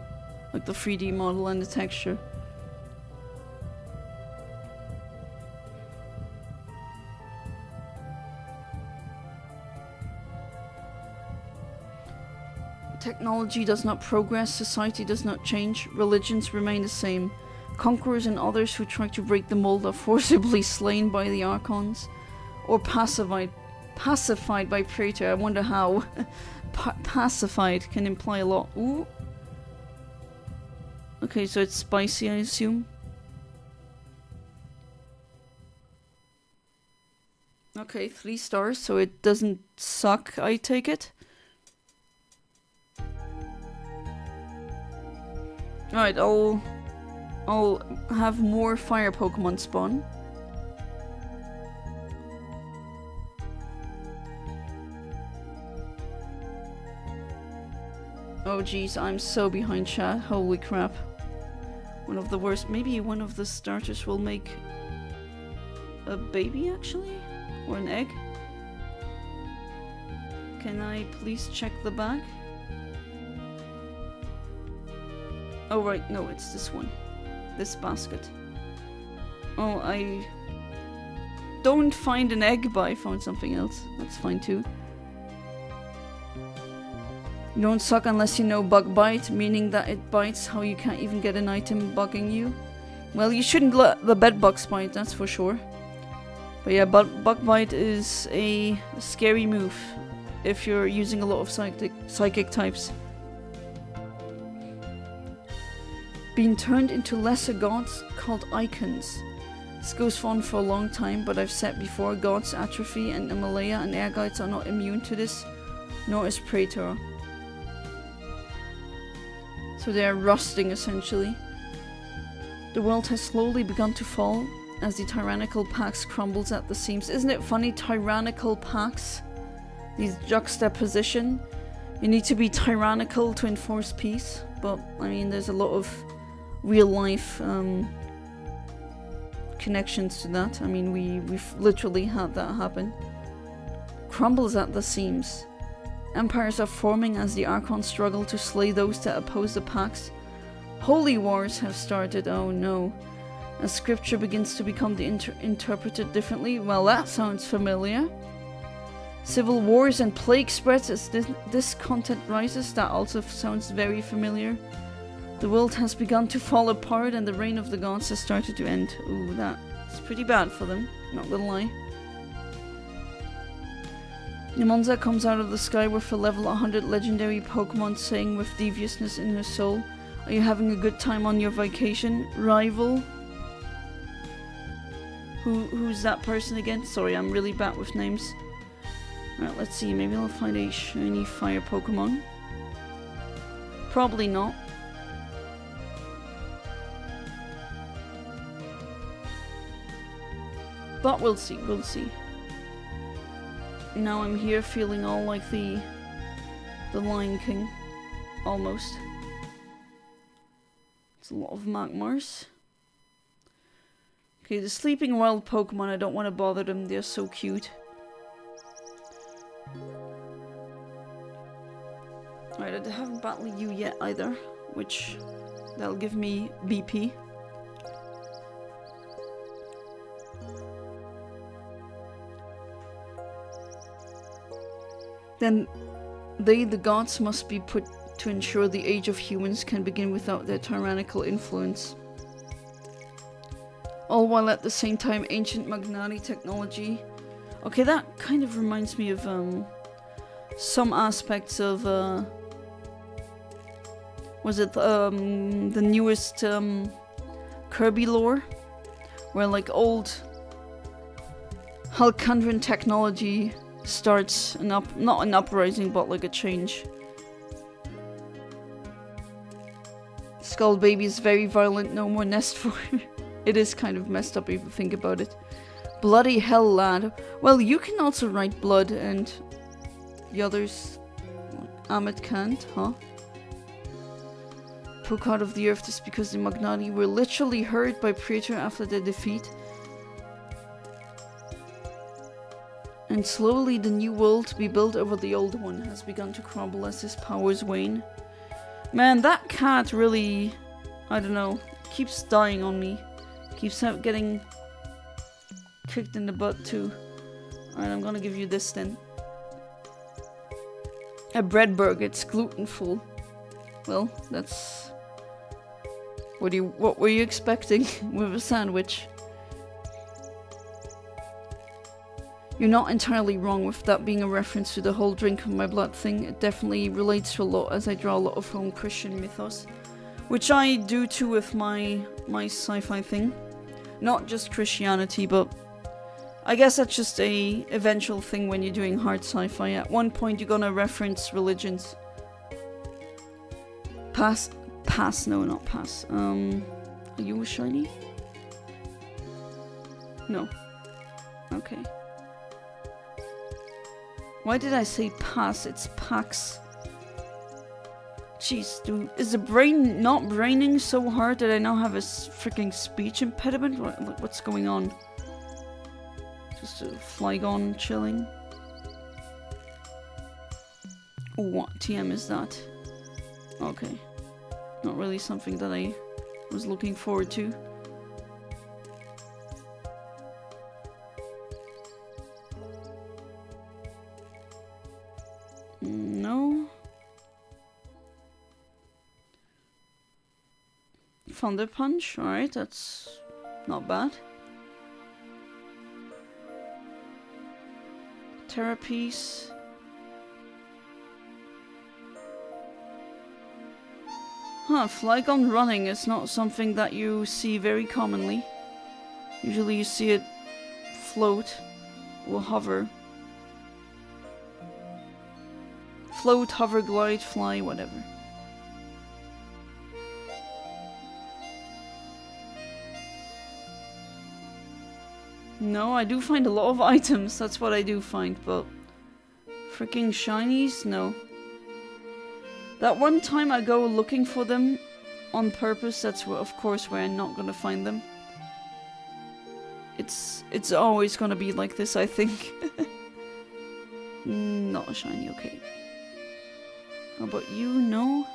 Like the 3D model and the texture. Technology does not progress, society does not change, religions remain the same. Conquerors and others who try to break the mold are forcibly slain by the Archons. Or pacified by Praetor. I wonder how. Pacified can imply a lot. Ooh. Okay, so it's spicy, I assume. Okay, 3 stars, so it doesn't suck, I take it. Alright, I'll have more fire Pokemon spawn. Oh jeez, I'm so behind chat, holy crap. One of the worst. Maybe one of the starters will make a baby, actually? Or an egg? Can I please check the back? Oh right, no, it's this one. This basket. Oh, I don't find an egg, but I found something else. That's fine too. You don't suck unless you know bug bite, meaning that it bites how you can't even get an item bugging you. Well, you shouldn't let the bed bugs bite, that's for sure. But yeah, bug bite is a scary move if you're using a lot of psychic types. Being turned into lesser gods called icons. This goes on for a long time, but I've said before, gods atrophy and Amalea and air guides are not immune to this, nor is Praetor. So they are rusting, essentially. The world has slowly begun to fall as the tyrannical pax crumbles at the seams. Isn't it funny? Tyrannical pax? These juxtaposition. You need to be tyrannical to enforce peace. But, I mean, there's a lot of real life connections to that. I mean, we've literally had that happen. Crumbles at the seams. Empires are forming as the Archons struggle to slay those that oppose the Pax. Holy wars have started, oh no. As scripture begins to become interpreted differently, well, that sounds familiar. Civil wars and plague spreads as discontent rises, that also sounds very familiar. The world has begun to fall apart and the reign of the gods has started to end. Ooh, that's pretty bad for them, not gonna lie. Nimonza comes out of the sky with a level 100 legendary Pokemon saying with deviousness in her soul, "Are you having a good time on your vacation, rival?" Who's that person again? Sorry, I'm really bad with names. Alright, let's see, maybe I'll find a shiny fire Pokemon. Probably not. But we'll see, we'll see. Now I'm here feeling all like the Lion King. Almost. It's a lot of Magmars. Okay, the sleeping wild Pokemon, I don't want to bother them, they're so cute. Alright, I haven't battled you yet either, which that'll give me BP. Then they, the gods, must be put to ensure the age of humans can begin without their tyrannical influence. All while at the same time ancient Magnani technology. Okay, that kind of reminds me of some aspects of was it the newest Kirby lore, where like old Halcandran technology starts not an uprising but like a change. Skull Baby is very violent, no more nest for it is kind of messed up if you think about it. Bloody hell, lad. Well, you can also write blood and the others, Amit can't, huh? Poke out of the earth just because the Magnani were literally hurt by Praetor after their defeat. And slowly the new world to be built over the old one has begun to crumble as his powers wane. Man, that cat really, I don't know, keeps dying on me. Keeps getting kicked in the butt too. Alright, I'm gonna give you this then. A bread burger, it's gluten-full. Well, that's... What were you expecting with a sandwich? You're not entirely wrong with that being a reference to the whole drink of my blood thing. It definitely relates to a lot as I draw a lot of home Christian mythos. Which I do too with my sci-fi thing. Not just Christianity, but I guess that's just a eventual thing when you're doing hard sci-fi. At one point you're gonna reference religions. Pass, no, not pass. Are you a shiny? No. Okay. Why did I say pass? It's Pax. Jeez, dude. Is the brain not braining so hard that I now have a freaking speech impediment? What's going on? Just a Flygon chilling. What TM is that? Okay. Not really something that I was looking forward to. No. Thunder Punch, alright, that's not bad. Therapies. Huh, Flygon running is not something that you see very commonly. Usually you see it float or hover. Float, hover, glide, fly, whatever. No, I do find a lot of items, that's what I do find, but freaking shinies? No. That one time I go looking for them on purpose, that's of course where I'm not gonna find them. It's always gonna be like this, I think. Not a shiny, okay. How about you? No?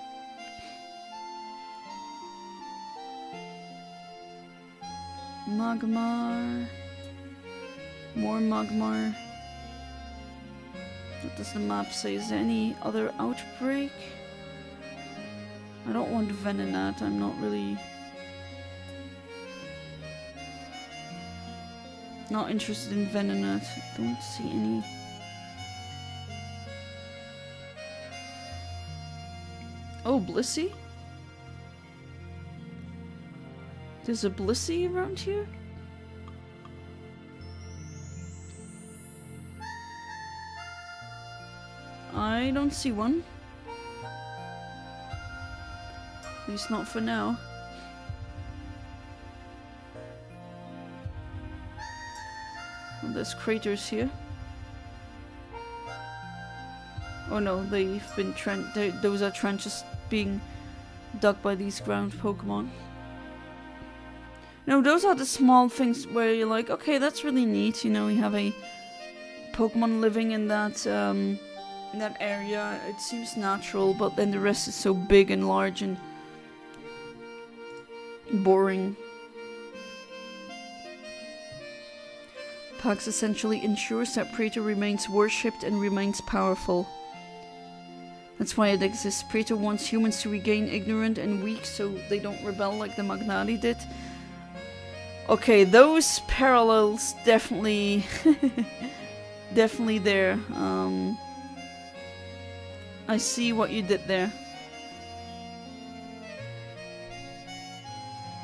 Magmar. More Magmar. What does the map say? Is there any other outbreak? I don't want Venonat, I'm not really... Not interested in Venonat. Don't see any... Oh, Blissey? There's a Blissey around here? I don't see one. At least not for now. Well, there's craters here. Oh no, they've been those are trenches being dug by these ground Pokemon. No, those are the small things where you're like, okay, that's really neat. You know, you have a Pokemon living in that area. It seems natural, but then the rest is so big and large and boring. Pax essentially ensures that Praetor remains worshipped and remains powerful. That's why it exists. Praetor wants humans to regain ignorant and weak so they don't rebel like the Magnati did. Okay, those parallels definitely definitely there. I see what you did there.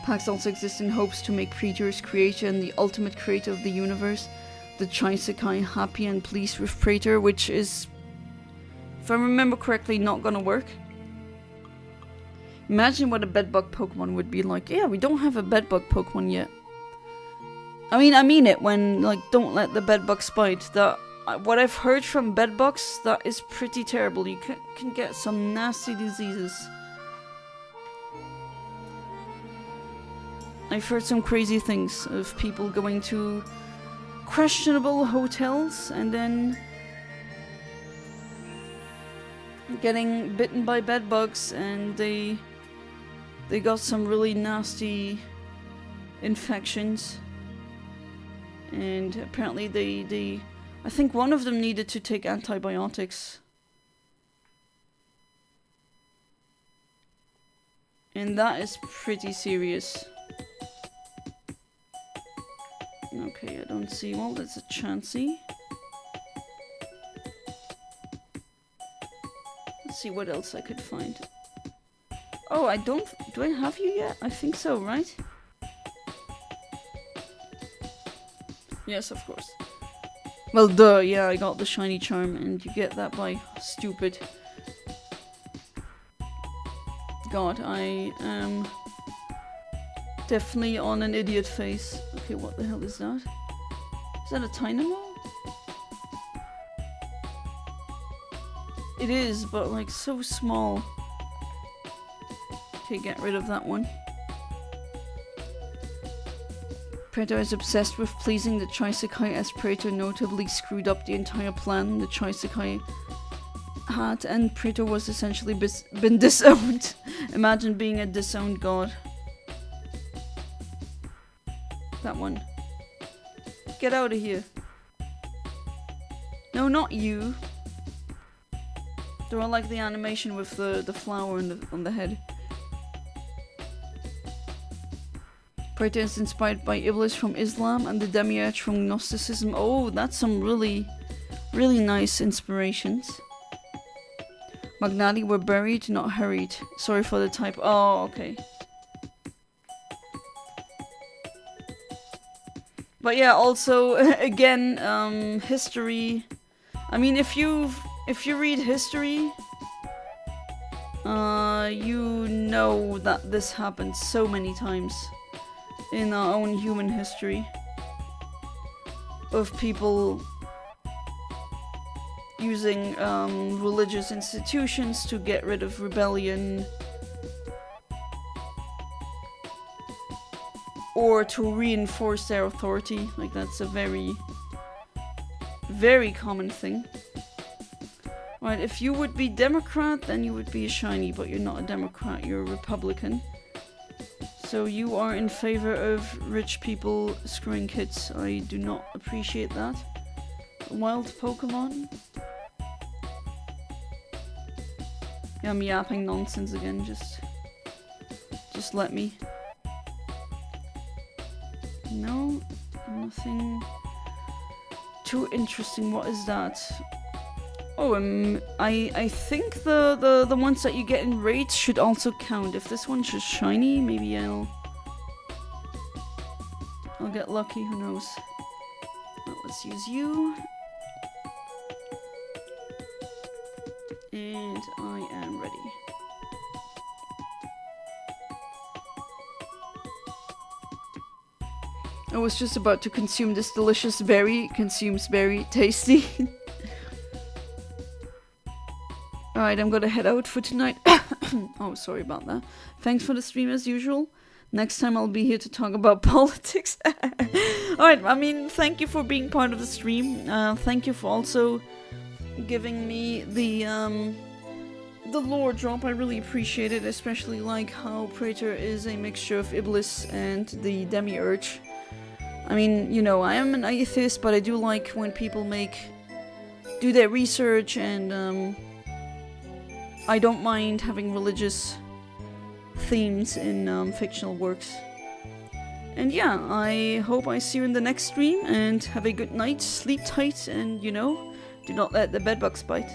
Pax also exists in hopes to make Praetor's creator and the ultimate creator of the universe, the Chisekai, happy and pleased with Praetor, which is, if I remember correctly, not gonna work. Imagine what a bedbug Pokemon would be like. Yeah, we don't have a bedbug Pokemon yet. I mean it when, like, don't let the bedbugs bite. That, what I've heard from bedbugs, that is pretty terrible. You can get some nasty diseases. I've heard some crazy things of people going to questionable hotels and then getting bitten by bedbugs, and they got some really nasty infections. And apparently they I think one of them needed to take antibiotics. And that is pretty serious. Okay, I don't see. Well, there's a Chansey. Let's see what else I could find. Oh, I don't... Do I have you yet? I think so, right? Yes, of course. Well, duh, yeah, I got the shiny charm, and you get that by stupid. God, I am definitely on an idiot face. Okay, what the hell is that? Is that a Tynamo? It is, but like so small. Okay, get rid of that one. Praetor is obsessed with pleasing the Chisekai, as Praetor notably screwed up the entire plan the Chisekai had, and Praetor was essentially been disowned. Imagine being a disowned god. That one. Get out of here. No, not you. They're all like the animation with the flower on the head. Praetor is inspired by Iblis from Islam and the Demiurge from Gnosticism. Oh, that's some really, really nice inspirations. Magnati were buried, not hurried. Sorry for the type. Oh, okay. But yeah, also, again, history. I mean, if you read history, you know that this happened so many times in our own human history of people using religious institutions to get rid of rebellion or to reinforce their authority. Like, that's a very, very common thing. Right, if you would be Democrat, then you would be a shiny, but you're not a Democrat, you're a Republican. So you are in favor of rich people screwing kids. I do not appreciate that. Wild Pokemon? Yeah, I'm yapping nonsense again, just let me. No, nothing too interesting. What is that? Oh, I think the ones that you get in raids should also count. If this one's just shiny, maybe I'll get lucky, who knows. Well, let's use you. And I am ready. I was just about to consume this delicious berry. It consumes very tasty. Alright, I'm gonna head out for tonight. Oh, sorry about that. Thanks for the stream as usual. Next time I'll be here to talk about politics. Alright, I mean, thank you for being part of the stream. Thank you for also giving me the lore drop. I really appreciate it, especially like how Praetor is a mixture of Iblis and the Demiurge. I mean, you know, I am an atheist, but I do like when people do their research, and I don't mind having religious themes in fictional works. And yeah, I hope I see you in the next stream, and have a good night, sleep tight, and you know, do not let the bedbugs bite.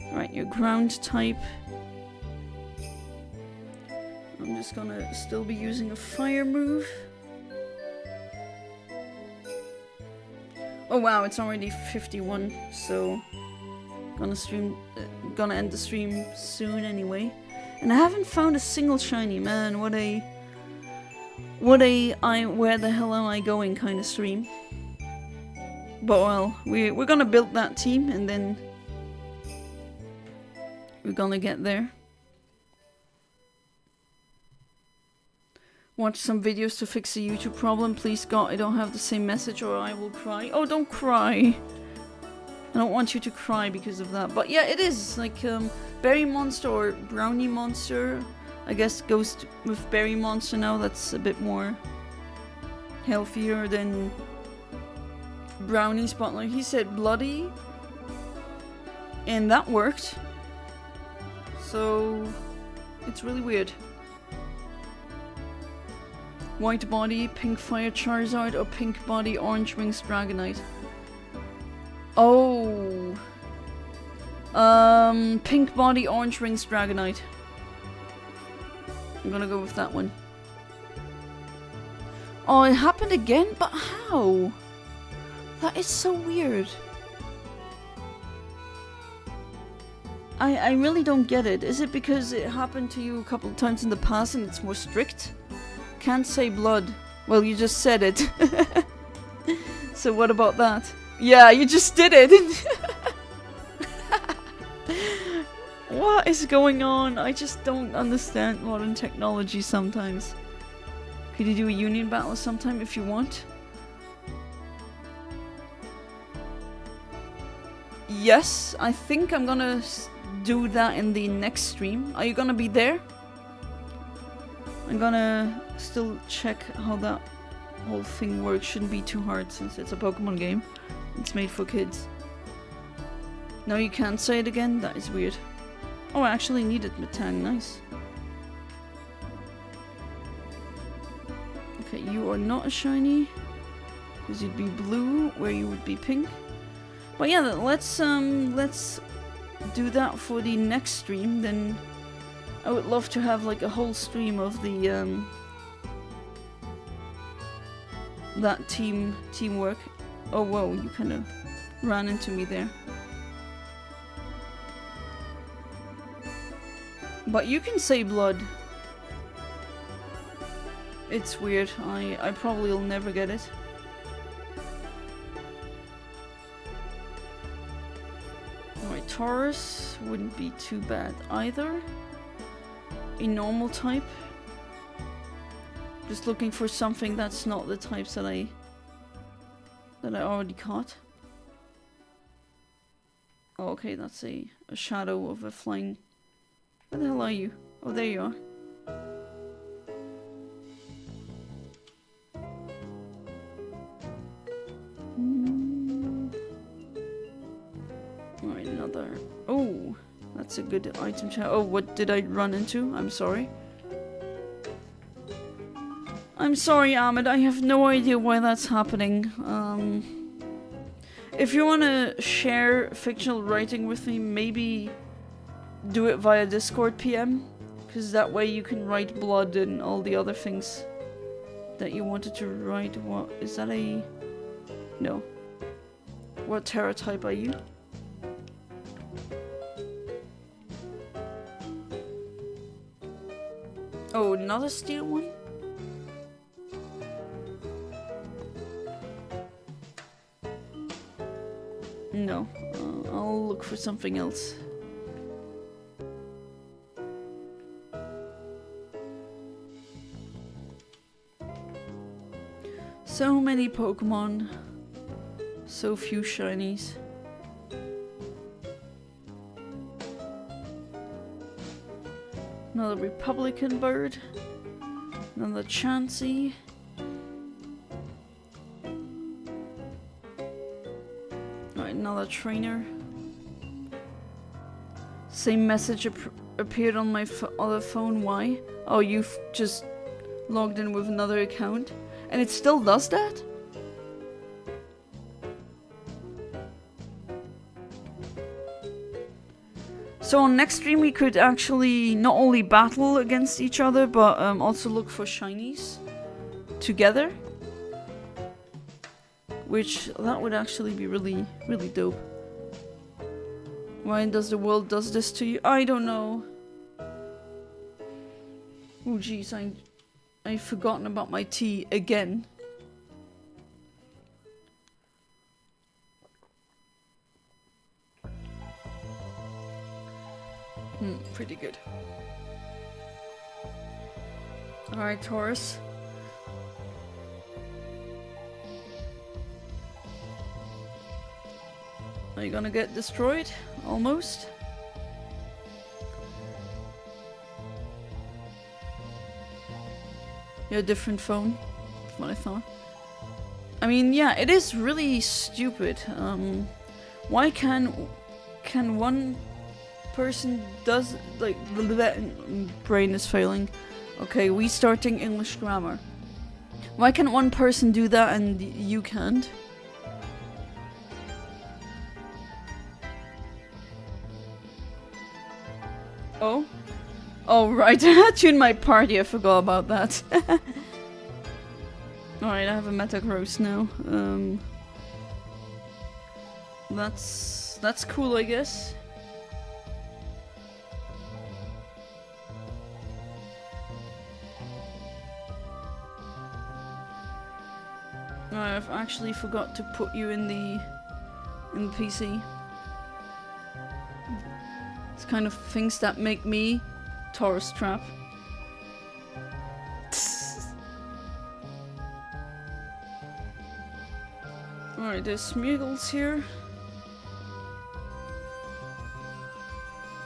Alright, your ground type. I'm just gonna still be using a fire move. Oh wow, it's already 51, so gonna end the stream soon anyway. And I haven't found a single shiny, man. What a where the hell am I going kind of stream. But well, we're gonna build that team, and then we're gonna get there. Watch some videos to fix the YouTube problem. Please God, I don't have the same message or I will cry. Oh, don't cry. I don't want you to cry because of that. But yeah, it is like Berry Monster or Brownie Monster. I guess goes with Berry Monster now. That's a bit more healthier than Brownie Spotlight. He said bloody, and that worked. So it's really weird. White body, pink fire Charizard, or pink body, orange wings Dragonite. Oh. Pink body, orange wings Dragonite. I'm gonna go with that one. Oh, it happened again? But how? That is so weird. I really don't get it. Is it because it happened to you a couple of times in the past and it's more strict? Can't say blood. Well, you just said it. So what about that? Yeah, you just did it. What is going on? I just don't understand modern technology sometimes. Could you do a union battle sometime if you want? Yes, I think I'm gonna do that in the next stream. Are you gonna be there? I'm gonna still check how that whole thing works. Shouldn't be too hard since it's a Pokemon game. It's made for kids. No, you can't say it again? That is weird. Oh, I actually needed Metang. Nice. Okay, you are not a shiny. Because you'd be blue, where you would be pink. But yeah, let's do that for the next stream. Then I would love to have like a whole stream of the that teamwork. Oh whoa, you kind of ran into me there. But you can say blood. It's weird. I probably will never get it. Alright, Taurus wouldn't be too bad either. A normal type. Just looking for something that's not the types that I already caught. Oh, okay, that's a shadow of a flying... Where the hell are you? Oh, there you are. Alright, another... Oh, that's a good item chat. Oh, what did I run into? I'm sorry. I'm sorry, Ahmed. I have no idea why that's happening. If you want to share fictional writing with me, maybe do it via Discord PM. Because that way you can write blood and all the other things that you wanted to write. What is that a... No. What Terra type are you? Oh, another steel one? No. I'll look for something else. So many Pokemon. So few shinies. Another Republican bird. Another Chansey. Alright, another trainer. Same message appeared on my other phone. Why? Oh, you've just logged in with another account. And it still does that? So on next stream we could actually not only battle against each other, but also look for shinies together. Which, that would actually be really, really dope. Why does the world does this to you? I don't know. Oh jeez, I've forgotten about my tea again. Pretty good. Alright, Taurus. Are you gonna get destroyed? Almost. Yeah, different phone. That's what I thought. I mean, yeah, it is really stupid. Why can one person does, like, the brain is failing. Okay, we starting English grammar. Why can one person do that and you can't? Oh? Oh, right. I had you in my party. I forgot about that. Alright, I have a Metagross now. That's cool, I guess. I've actually forgot to put you in the PC. It's kind of things that make me Taurus trap. Alright, there's Smeagol's here.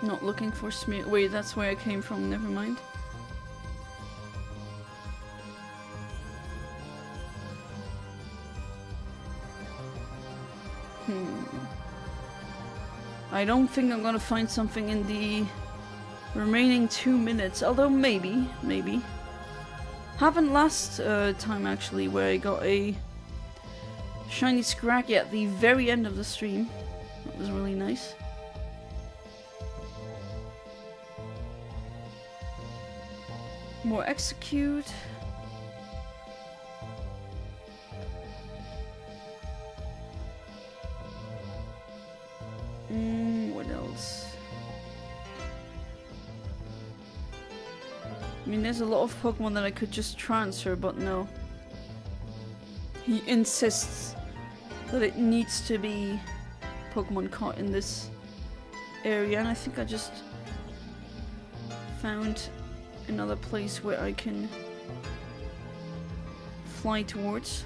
Not looking for Smeagol. Wait, that's where I came from, never mind. I don't think I'm gonna find something in the remaining 2 minutes, although maybe. Happened last time actually, where I got a shiny Scraggy at the very end of the stream. That was really nice. More execute. What else? I mean, there's a lot of Pokemon that I could just transfer, but no. He insists that it needs to be Pokemon caught in this area, and I think I just found another place where I can fly towards.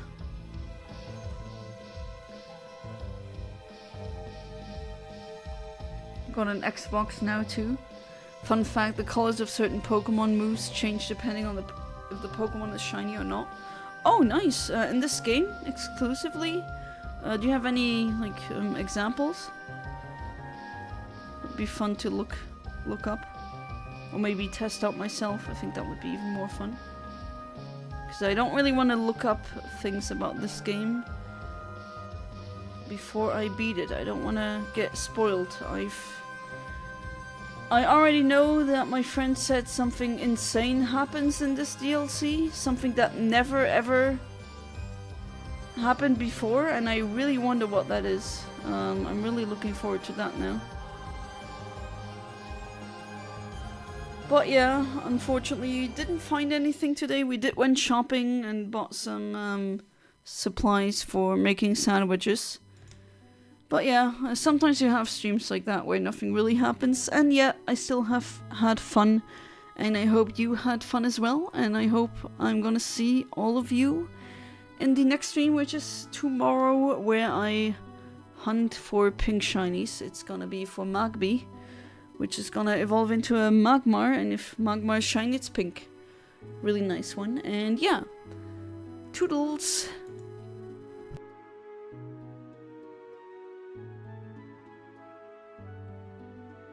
Got an Xbox now too. Fun fact, the colors of certain Pokemon moves change depending on if the Pokemon is shiny or not. Oh, nice! In this game, exclusively? Do you have any, like, examples? It'd be fun to look up. Or maybe test out myself. I think that would be even more fun. Because I don't really want to look up things about this game before I beat it. I don't want to get spoiled. I already know that my friend said something insane happens in this DLC. Something that never ever happened before, and I really wonder what that is. I'm really looking forward to that now. But yeah, unfortunately didn't find anything today. We went shopping and bought some supplies for making sandwiches. But yeah, sometimes you have streams like that where nothing really happens, and yet I still have had fun, and I hope you had fun as well, and I hope I'm gonna see all of you in the next stream, which is tomorrow, where I hunt for pink shinies. It's gonna be for Magby, which is gonna evolve into a Magmar, and if Magmar is shiny, it's pink. Really nice one, and yeah. Toodles!